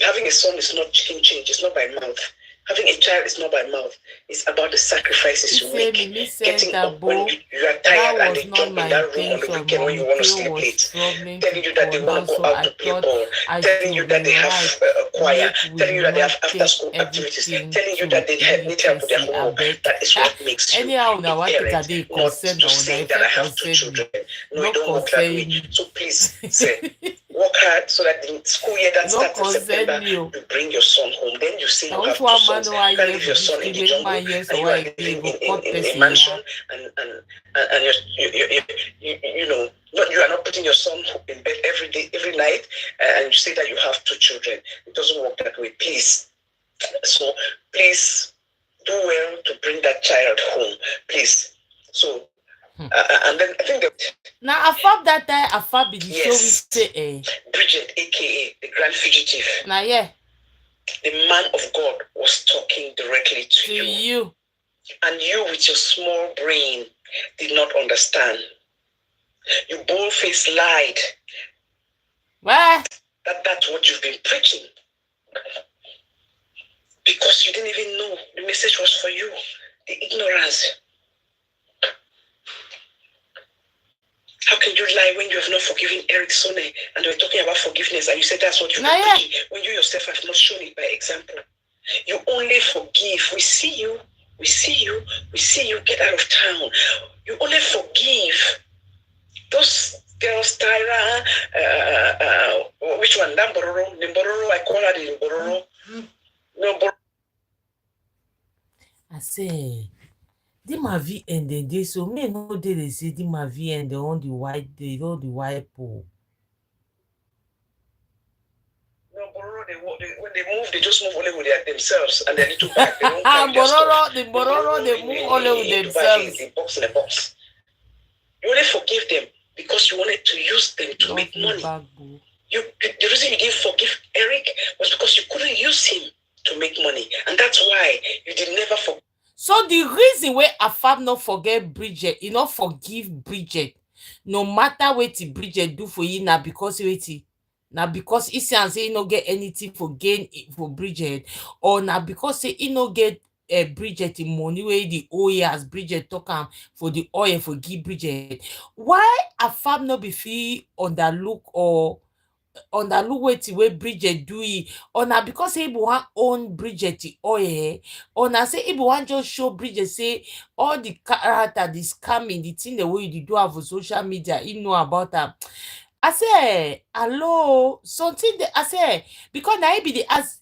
having a son is not chicken change. It's not by mouth. Having a child is not by mouth. It's about the sacrifices you make. Getting up when you are tired and they jump in that room on the weekend when you want to sleep late. Telling you that they want to go out to play ball. Telling you that they have a choir. Telling you that they have after school activities. Telling you that they need help with their homework. That is what makes you a parent. Not to say that I have 2 children. No, it don't work that way. So please, say, work hard so that the school year that starts in September, you bring your son home. Then you say you have 2 sons. You can leave your son in the jungle and you are living in a mansion and you know, you are not putting your son in bed every day, every night, and you say that you have 2 children. It doesn't work that way, please. So please do well to bring that child home, please. So and then I think that now I found that I found the show with Bridget, aka the Grand Fugitive. Now the man of God was talking directly to you. And you with your small brain did not understand. You bold-faced lied. What? That's what you've been preaching. Because you didn't even know the message was for you. The ignorance. How can you lie when you have not forgiven Eric Sone and we're talking about forgiveness and you said that's what you've been preaching when you yourself have not shown it by example? You only forgive. We see you, get out of town. You only forgive. Those girls, Tyra, which one? Limbororo, I call her the Limbororo. I say, the my V and they so me no they say the my V and on the white pole. When they move, they just move only with themselves and their little bag. They don't carry their stuff. They move only with themselves. In a box. You only forgive them because you wanted to use them to make money. The reason you didn't forgive Eric was because you couldn't use him to make money. And that's why you did never forgive. So the reason why Afab not forget Bridget, you not forgive Bridget, no matter what Bridget do for you now because now because he say he no get anything for gain for Bridget, or now because he no get Bridget the money where the oil as Bridget talk for the oil for give Bridget. Why Afab not be free on that look or on that look where Bridget do it, or now because he want own Bridget the oil, or now say he want just show Bridget say all the character this coming the thing the way you do have for social media, you know about that. I say, hello, something that I say, because now be the as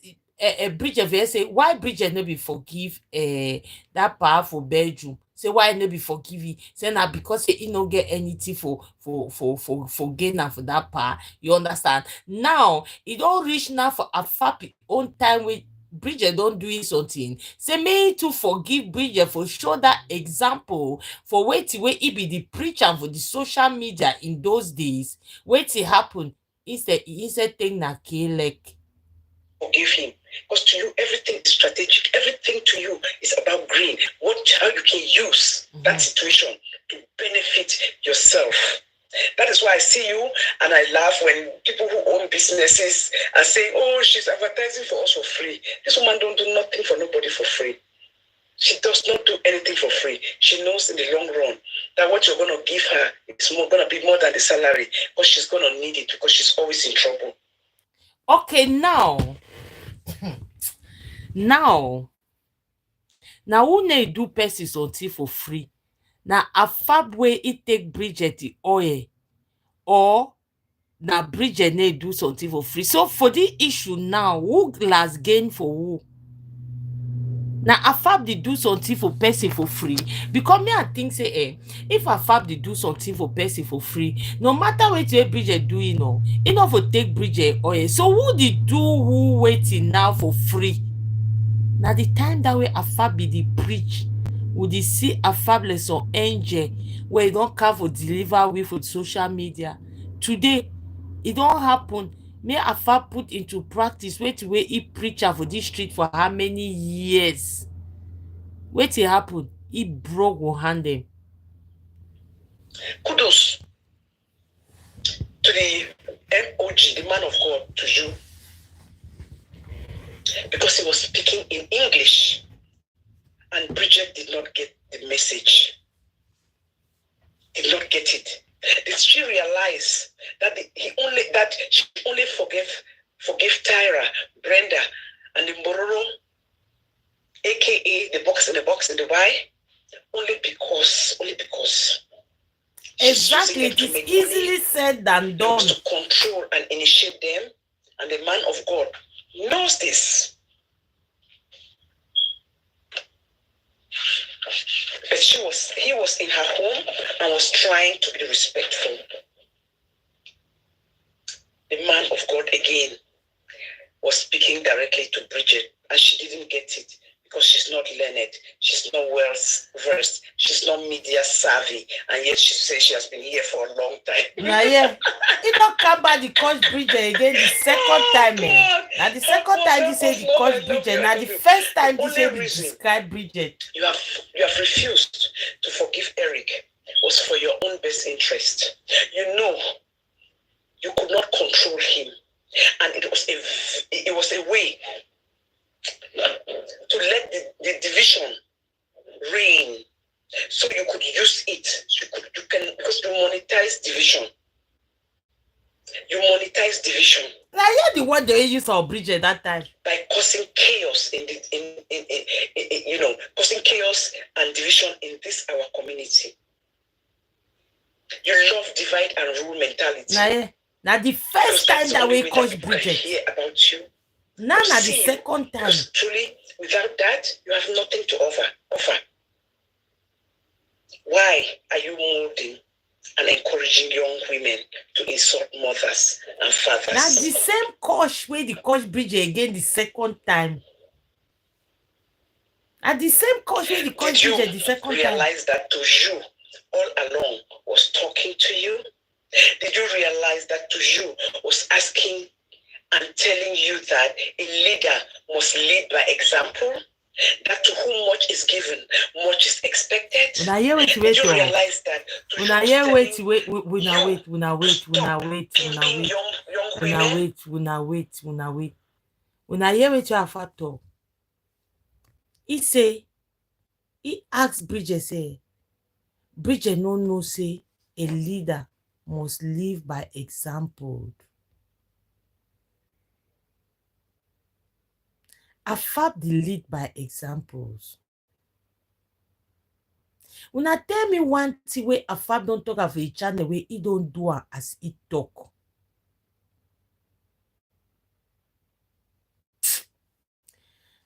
Bridget say, why Bridget no be forgive that powerful bedroom? Say why no be forgiving? Say now because he no get anything for gain and for that power. You understand? Now it don't reach now for a fappy own time with Bridget don't do something. Say me to forgive Bridget for show that example for wait where he be the preacher for the social media in those days. Wait it happen. Instead thing na like. forgive him. Because to you, everything is strategic. Everything to you is about green. How you can use that situation to benefit yourself. That is why I see you and I laugh when people who own businesses are saying, oh, she's advertising for us for free. This woman don't do nothing for nobody for free. She does not do anything for free. She knows in the long run that what you're going to give her is going to be more than the salary, because she's going to need it, because she's always in trouble. Okay, now who na do person something for free? Now a fab way it take Bridget the oil, or na Bridget na do something for free. So for the issue now, who last gain for who? Now a fab they do something for person for free, because me I think say if a fab they do something for person for free, no matter what you Bridget do, enough for take Bridget oil. So who did do who waiting now for free? Now the time that way a fab be the preach, would you see a fabulous or angel where you don't care for deliver with for social media? Today it don't happen. May a fab put into practice wait where he preacher for this street for how many years? Wait it happen. He broke one hand them. Kudos to the MOG, the man of God, to you, because he was speaking in English and Bridget did not get the message, did not get it. Did she realize that she only forgave Tyra, Brenda, and the Mbororo, aka the box in Dubai, only because exactly, it is easily said than done. To control and initiate them, and the man of God knows this. But he was in her home and was trying to be respectful. The man of God again was speaking directly to Bridget, and she didn't get it because she's not learned, she's not well versed, she's not media savvy, and yet she says she has been here for a long time. Yeah. He don't come back the coach Bridget again the second time. Now the second time he said the coach Bridget. Now the first time he said he described Bridget. You have refused to forgive Eric was for your own best interest. You know you could not control him, and it was a way to let the division reign, so you could use it. You can because you monetize division. You monetize division. Now you're the one they use for Bridget that time by causing chaos causing chaos and division in this our community. You love divide and rule mentality. Now the first time that we caused Bridget. Hear about you. Now the second time. Truly, without that, you have nothing to offer. Why are you molding and encouraging young women to insult mothers and fathers? Now the same coach where the coach Bridget again the second time. And the same coach where the coach Bridget the second time. Did you realize that to you all along was talking to you? Did you realize that to you was asking and telling you that a leader must lead by example? That to whom much is given, much is expected. Did you realize that? He asked Bridget, say, Bridget no say a leader must live by example. Affab the lead by examples. When I tell me one thing where Affab don't talk of each other way, he don't do it as he talk.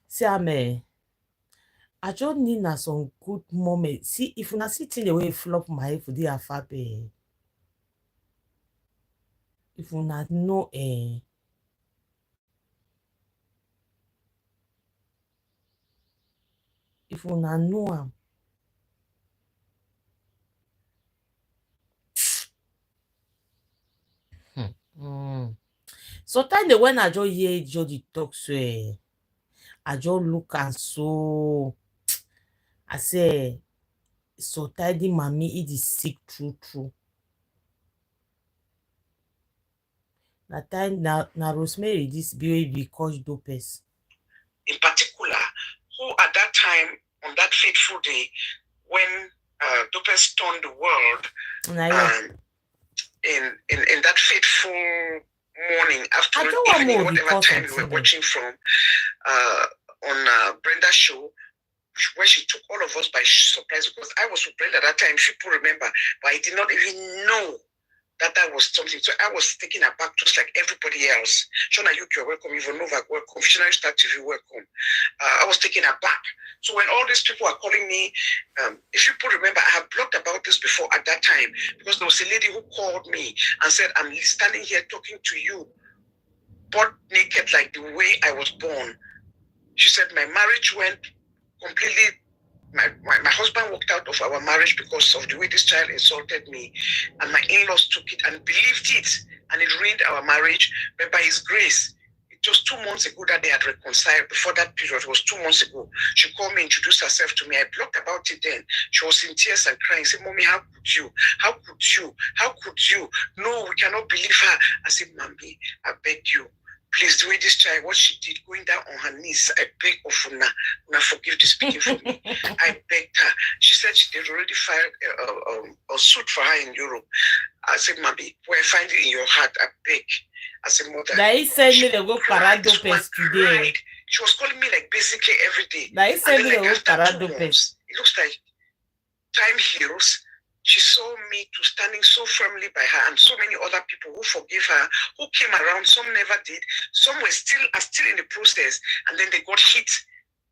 See, I just need some good moment. See, if you not sitting the way flop my head for the Affab, if you not know if you not know Sometimes when I just hear Jody talk, so I just look and so I say, so tidy mommy, it is sick true. That time now Rosemary, this baby coach dopes. In particular, who at that time, on that fateful day, when dopes turned the world, in that fateful morning, afternoon, evening, whatever time you were watching from, on Brenda's show, where she took all of us by surprise, because I was with Brenda at that time, people remember, but I did not even know that was something. So I was taken aback just like everybody else. Shona Yuki, you're welcome. Ivanova, welcome. Visionary Star TV, welcome. I was taken aback. So when all these people are calling me, if you remember, I have blogged about this before at that time, because there was a lady who called me and said, I'm standing here talking to you, butt naked like the way I was born. She said, my marriage went completely. My husband walked out of our marriage because of the way this child insulted me, and my in-laws took it and believed it, and it ruined our marriage. But by his grace, it was 2 months ago that they had reconciled. Before that period, it was 2 months ago. She called me, introduced herself to me. I blogged about it then. She was in tears and crying. She said, Mommy, how could you? How could you? How could you? No, we cannot believe her. I said, Mommy, I beg you. Please, the way this child, what she did, going down on her knees, I beg of Una forgive this speaking for me. I begged her. She said they'd already filed a suit for her in Europe. I said, Mommy, where I find it in your heart, I beg. I said, Mother. Now he said me to go Paradopes today. She was calling me like basically every day. Now he said me to go Paradopes. It looks like time heals. She saw me to standing so firmly by her, and so many other people who forgave her, who came around. Some never did. Some are still in the process, and then they got hit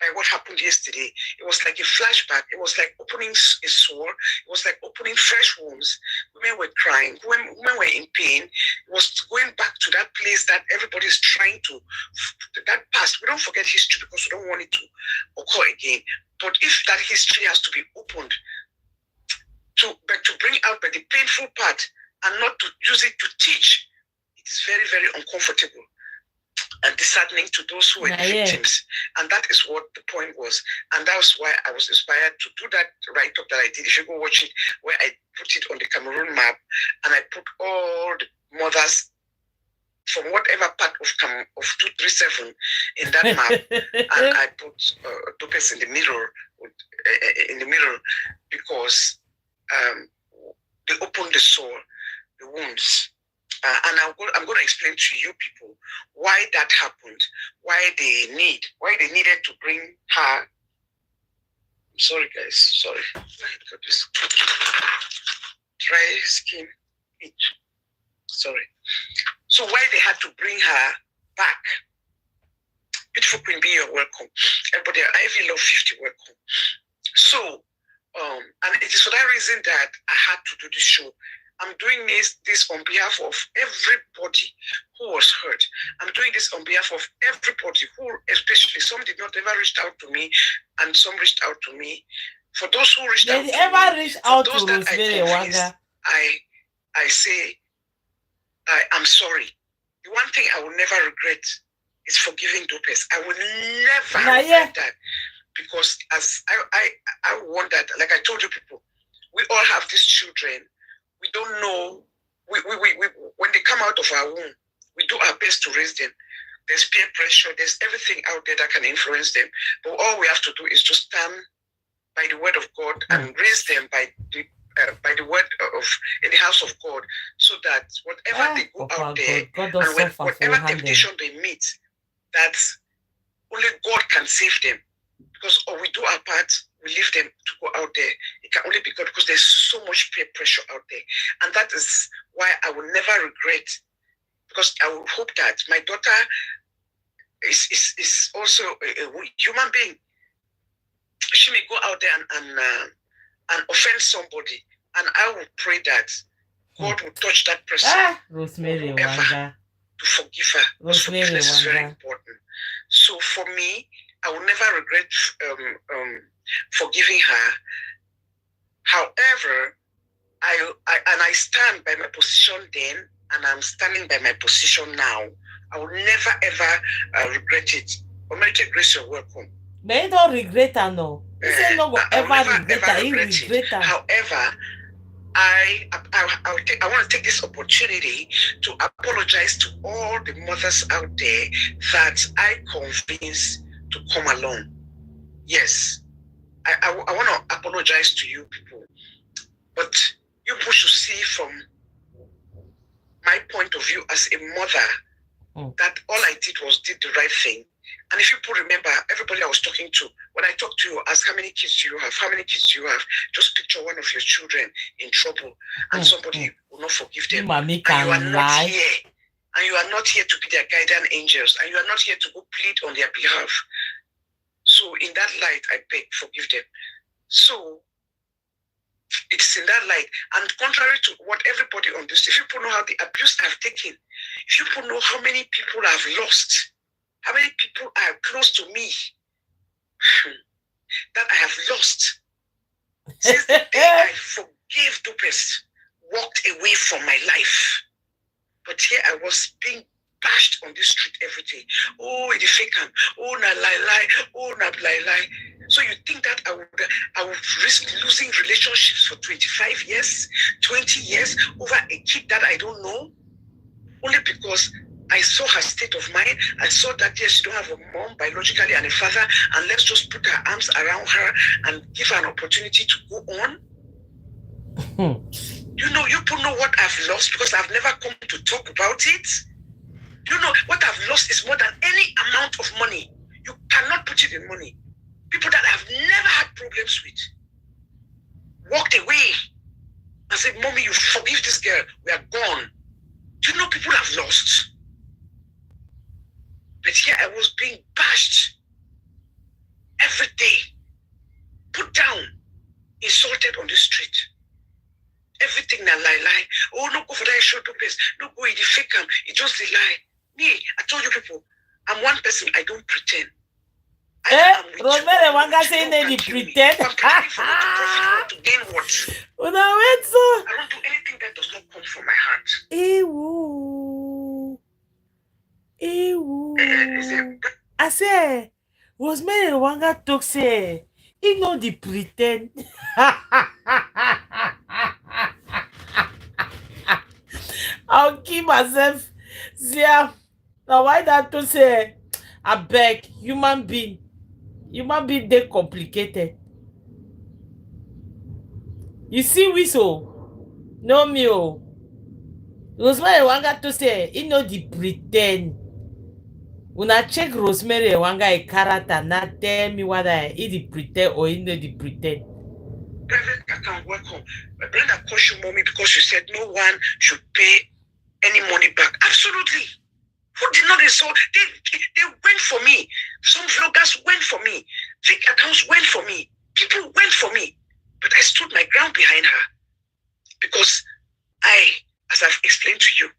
by what happened yesterday. It was like a flashback. It was like opening a sore. It was like opening fresh wounds. Women were crying. Women were in pain. It was going back to that place that everybody is trying to, that past. We don't forget history because we don't want it to occur again. But if that history has to be opened, to bring out the painful part and not to use it to teach, it is very, very uncomfortable and disheartening to those who were the victims. And that is what the point was. And that was why I was inspired to do that write-up that I did. If you go watch it, where I put it on the Cameroon map, and I put all the mothers from whatever part of 237 in that map, and I put Dopes in the middle, because they opened the sore, the wounds. And I'm going to explain to you people why that happened, why they needed to bring her. I'm sorry, guys. Sorry. Look at this. Dry skin itch. Sorry. So why they had to bring her back. Beautiful Queen Bee, you're welcome. Everybody, Ivy Love 50, welcome. So, and it is for that reason that I had to do this show. I'm doing this on behalf of everybody who was hurt. I'm doing this on behalf of everybody who, especially some did not ever reach out to me, and some reached out to me. For those who reached out to me, for those that I convinced, I say, I'm sorry. The one thing I will never regret is forgiving Dopes. I will never regret that. Because as I want that, like I told you people, we all have these children. We don't know. We when they come out of our womb, we do our best to raise them. There's peer pressure. There's everything out there that can influence them. But all we have to do is just stand by the word of God and raise them by the word of in the house of God, so that whatever they go out there and whatever temptation they meet, that only God can save them. Because we do our part, we leave them to go out there. It can only be God, because there's so much peer pressure out there. And that is why I will never regret, because I will hope that my daughter is also a human being. She may go out there and offend somebody. And I will pray that God will touch that person. Rosemary Ewanga. To forgive her. Rosemary Forgiveness is very important. So for me, I will never regret forgiving her. However, I stand by my position then, and I'm standing by my position now. I will never ever regret it. Almighty Grace, you're welcome. But you don't regret her, no. You say no go ever regret her. You regret her. However, I want to take this opportunity to apologize to all the mothers out there that I convinced to come along. Yes, I want to apologize to you people, but you people should see from my point of view as a mother that all I did was did the right thing. And if you people remember, everybody I was talking to, when I talk to you, ask how many kids do you have? How many kids do you have? Just picture one of your children in trouble and somebody will not forgive them. Mommy can lie. And you are not here to be their guardian angels. And you are not here to go plead on their behalf. So in that light, I beg, forgive them. So it's in that light. And contrary to what everybody on this, if people know how the abuse I've taken, if people know how many people I've lost, how many people are close to me that I have lost since the day I forgave Dupes, walked away from my life. But here I was being bashed on this street every day. Oh, it's fake. Oh, na lie. Oh, na lie. So you think that I would risk losing relationships for 25 years, 20 years over a kid that I don't know? Only because I saw her state of mind. I saw that, yes, she don't have a mom biologically and a father, and let's just put our arms around her and give her an opportunity to go on. You people know what I've lost because I've never come to talk about it. You know, what I've lost is more than any amount of money. You cannot put it in money. People that I've never had problems with walked away and said, Mommy, you forgive this girl. We are gone. Do you know people have lost? But here I was being bashed every day, put down, insulted on the street. Everything na lie. Oh, no go for that show to place. No go in the fake cam. It's just the lie. Me, I told you people, I'm one person. I don't pretend. Rosemary Ewanga saying they pretend. I'm trying for you to profit, to gain what? I don't do anything that does not come from my heart. I say, Rosemary Ewanga talk say, he know the pretend. I'll keep myself. Now why that to say, I beg, human being they complicated. You see whistle? No me oh. Rosemary Ewanga to say, he know the pretend. When I check Rosemary Ewanga a character, not tell me whether he the pretend or he know the pretend. Private account welcome. My brother cautioned Mommy because you said no one should pay any money back. Absolutely. Who did not insult? They went for me. Some vloggers went for me. Fake accounts went for me. People went for me. But I stood my ground behind her. Because as I've explained to you,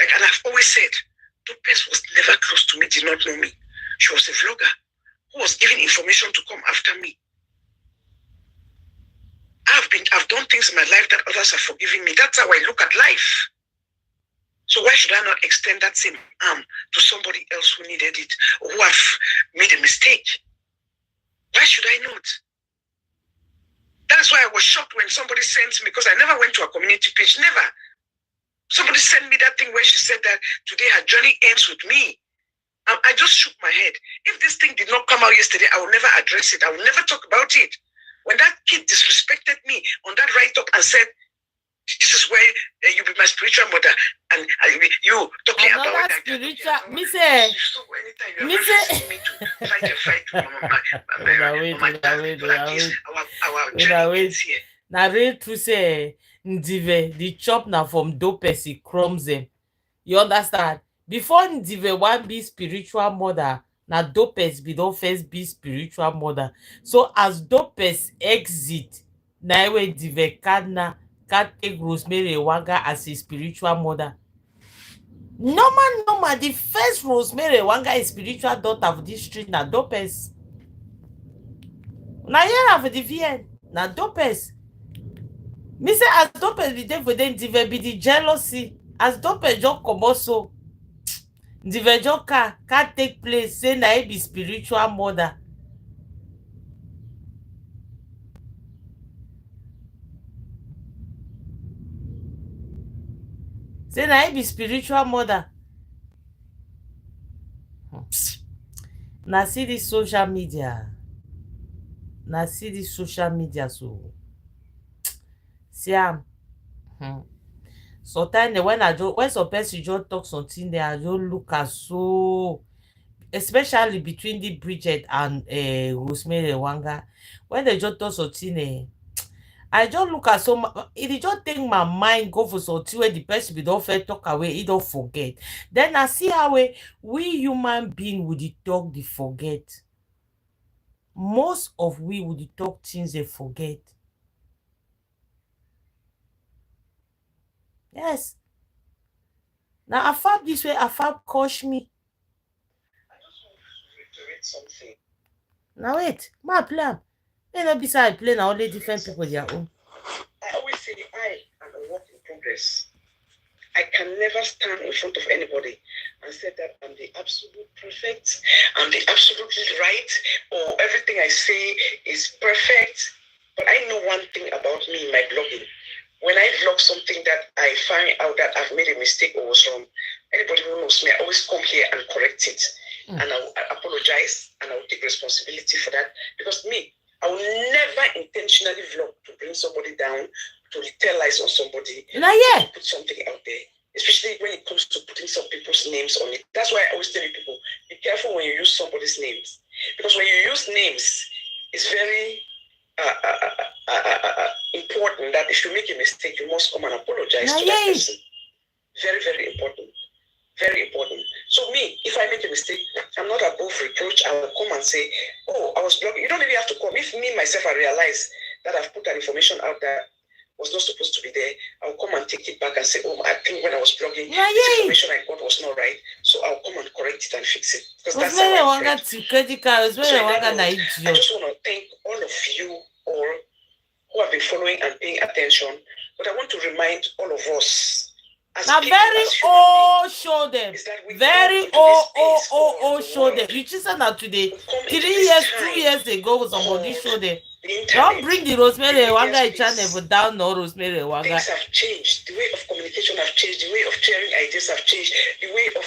and I've always said, Dupes was never close to me, did not know me. She was a vlogger who was giving information to come after me. I've done things in my life that others have forgiven me. That's how I look at life. So why should I not extend that same arm to somebody else who needed it or who have made a mistake? Why should I not? That's why I was shocked when somebody sent me, because I never went to a community page, never. Somebody sent me that thing where she said that today her journey ends with me. I just shook my head. If this thing did not come out yesterday, I will never address it. I will never talk about it. When that kid disrespected me on that write-up and said, this is where you be my spiritual mother, and you talking about that spiritual. Now real to say, Ndive, the chop now from Dopes, he crumbs them. You understand? Before Ndive one be spiritual mother, now Dopes be don't first be spiritual mother. So as Dopes exit, now when Ndive can't take Rosemary Ewanga as a spiritual mother. Normal, the first Rosemary Ewanga is spiritual daughter of this street, na Dopes. Now here have the VN, na Dopes. Me say as Dopes be there for them, Ndive be the jealousy. As Dopes just come also. The Vejoka can't take place, say na it be spiritual mother. Say na it be spiritual mother. Now see this social media. Now see this social media so. See am. Sometimes when some person just talk something there, I just look at so, especially between the Bridget and Rosemary Ewanga. When they just talk something, I just look at so it just take my mind go for something where the person be don't fair talk away, he don't forget. Then I see how we human being would talk they forget. Most of we would talk things they forget. Yes. Now I found this way, I found coach me. I just want to reiterate something. Now wait, my plan. May not be side play now only different people their own. I always say I am a work in progress. I can never stand in front of anybody and say that I'm the absolute perfect, I'm the absolutely right, or everything I say is perfect. But I know one thing about me in my blogging. When I vlog something that I find out that I've made a mistake or was wrong, anybody who knows me, I always come here and correct it. And I apologize and I will take responsibility for that. Because me, I will never intentionally vlog to bring somebody down, to tell lies on somebody, to put something out there. Especially when it comes to putting some people's names on it. That's why I always tell people, be careful when you use somebody's names. Because when you use names, it's very important that if you make a mistake, you must come and apologize to that person. Very, very important. Very important. So me, if I make a mistake, I'm not above reproach. I will come and say, oh, I was blogging. You don't even have to come. If me, myself, I realize that I've put that information out there was not supposed to be there, I'll come and take it back and say, oh, I think when I was blogging, this information I got was not right. So I'll come and correct it and fix it. Because that's how I I just want to thank all of you all who have been following and paying attention. But I want to remind all of us, now very old show them. Very old show them. You just said that today. 3 years, 2 years ago, somebody showed them. Don't bring the Rosemary Ewanga channel down, no Rosemary Ewanga. Things have changed. The way of communication have changed. The way of sharing ideas have changed. The way of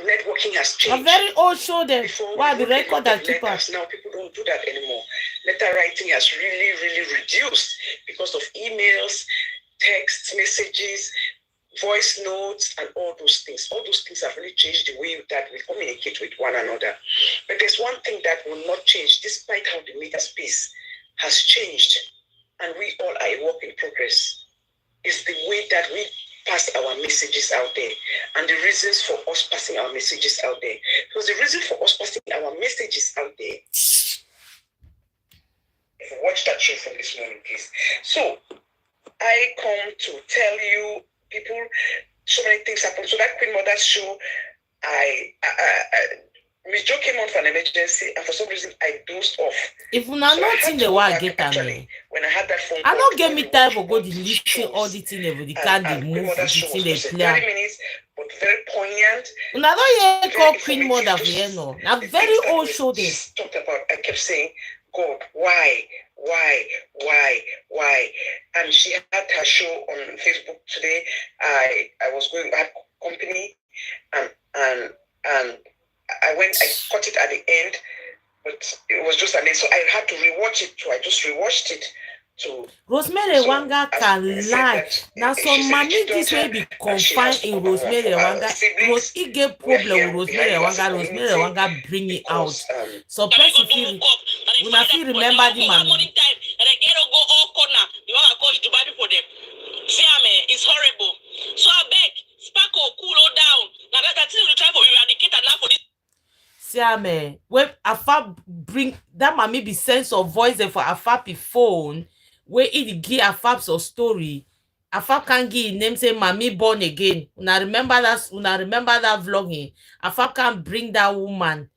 networking has changed. A very old show them. Why the record and keep us? Now people don't do that anymore. Letter writing has really, really reduced because of emails, text messages, voice notes, and all those things. All those things have really changed the way that we communicate with one another. But there's one thing that will not change, despite how the media space has changed, and we all are a work in progress, is the way that we pass our messages out there, and the reasons for us passing our messages out there. Because the reason for us passing our messages out there, watch that show from this morning, please. So, I come to tell you, people, so many things happen. So that Queen Mother's show, Miss Jo came on for an emergency, and for some reason I dozed off. If you not in the way I get actually, when I had that phone I call, don't get me time for go to listen all the thing over the can the move the thing they play. 30 minutes, but very poignant. Una don't hear call Queen Mother for here no. Now very old show this. Talked about. I kept saying, God, why? And she had her show on Facebook today. I was going to have company, and I caught it at the end, but it was just amazing. So I had to rewatch it too. I just rewatched it to Rosemary Ewanga can lie. Now some money this way be confined in Rosemary Ewanga. He get problem with Rosemary Ewanga bring it out. So person feel when I feel remember the man. It's horrible. So I beg, Sparkle, cool down. Now that's the time for eradicate and now for this. See, when Afa bring that mommy be sense of voice for Afa phone, where it give Afa a story. Afa can give name say mommy born again. Una remember that vlogging. Afa can bring that woman,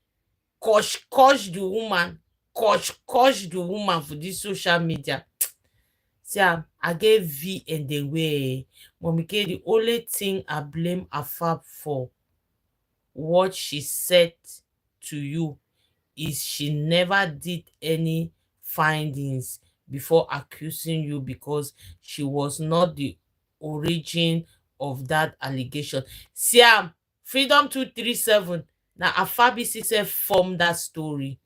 coach the woman, coach the woman for this social media. See, I gave V and the way. Mommy K, the only thing I blame Afab for what she said to you is she never did any findings before accusing you because she was not the origin of that allegation. Siam, Freedom 237. Now Afabi said from that story.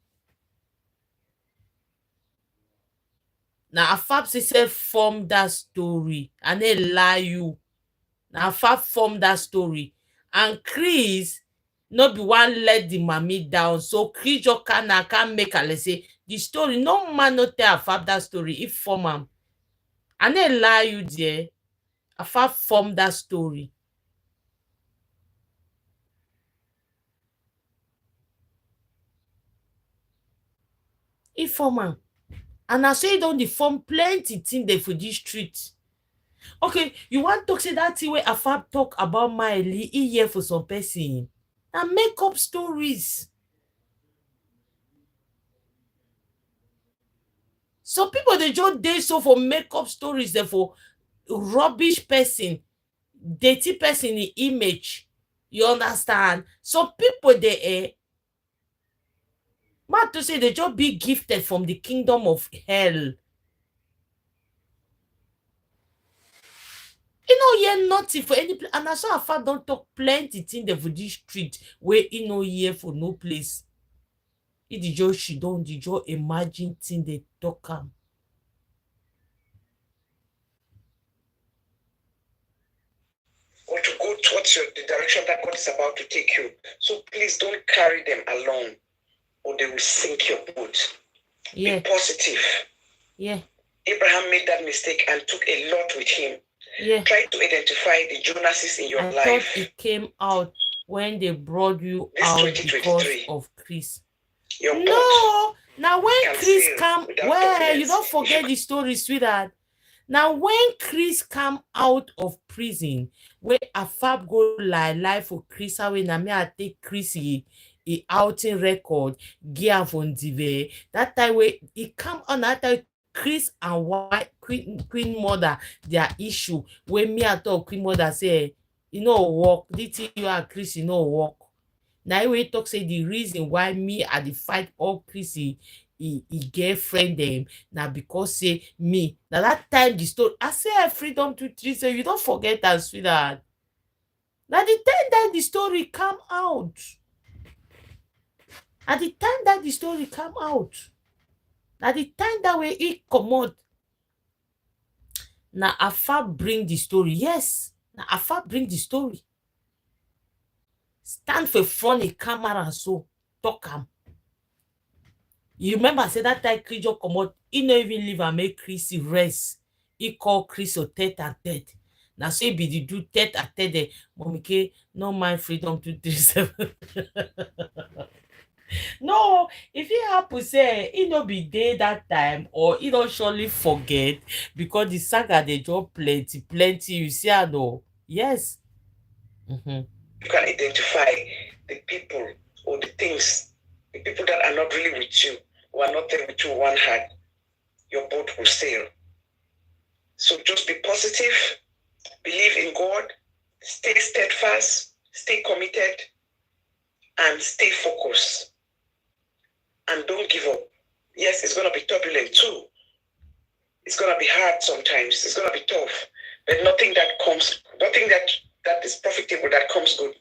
Now Afab said from that story and they lie you. Now Afab from that story. And Chris no be one let the mommy down. So Chris just can't make her say the story. No man no tell Afab that story if form am. And they lie you there. Afab form that story. If form am. And I say don't the form plenty thing there for this street. Okay, you want to say that thing where Afab talk about Miley here for some person. And make up stories. Some people they just dey so for makeup stories there for rubbish person, dirty person in image. You understand? Some people they man to say they just be gifted from the kingdom of hell. You know, hear nothing for any place. And I saw Afa don't talk plenty thing there for this street where you know here for no place. It is just she don't just imagine thing they talk am. Or to go towards the direction that God is about to take you. So please don't carry them along or they will sink your boat. Yeah. Be positive. Yeah. Abraham made that mistake and took a lot with him. Yeah. Try to identify the Jonases in your life. I thought it came out when they brought you This out because of Chris. Your No, now when Chris come, well, you don't documents. forget the story, sweetheart. Now when Chris come out of prison, where Afab go lie for Chris, how when I take Chris he outing record, gear from Dive. That time where he come on that time, Chris and white Queen Mother, their issue. When me I talk Queen Mother say, you know work, this you and Chris, you know work. Now we talk say the reason why me at the fight all Chris he girlfriend them now because say me now that time the story I say Freedom 237 so you don't forget that sweetheart. Now the time that the story come out. At the time that the story come out. At the time that way it come out. Now Afa bring the story. Yes. Now Afa bring the story. Stand for front of the camera so talk am. You remember I said that time Chris just come out, he no even leave and make Chris rest. He call Chris a tete-a-tete. Now so he be the do tete-a-tete. Mommy K, no mind Freedom 237. No, if he happen say he no be there that time or he don't surely forget because the saga they just plenty. You see, I know. Yes. Mm-hmm. You can identify the people or the things, the people that are not really with you, who are not there with you one heart, your boat will sail. So just be positive, believe in God, stay steadfast, stay committed, and stay focused. And don't give up. Yes, it's going to be turbulent too. It's going to be hard sometimes. It's going to be tough. But nothing that is profitable, that comes good,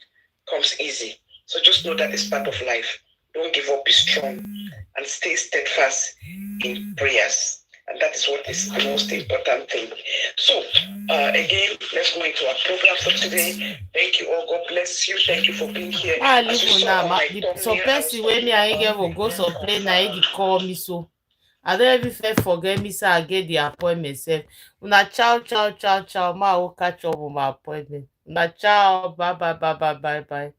comes easy. So just know that it's part of life. Don't give up, be strong, and stay steadfast in prayers. And that is what is the most important thing. So, again, let's go into our program for today. Thank you all. God bless you. Thank you for being here. Some person when me I get will go some play now he call me so. I don't even forget me so I get the appointment self. Una ciao. Ma will catch up on my appointment. Una ciao. Bye.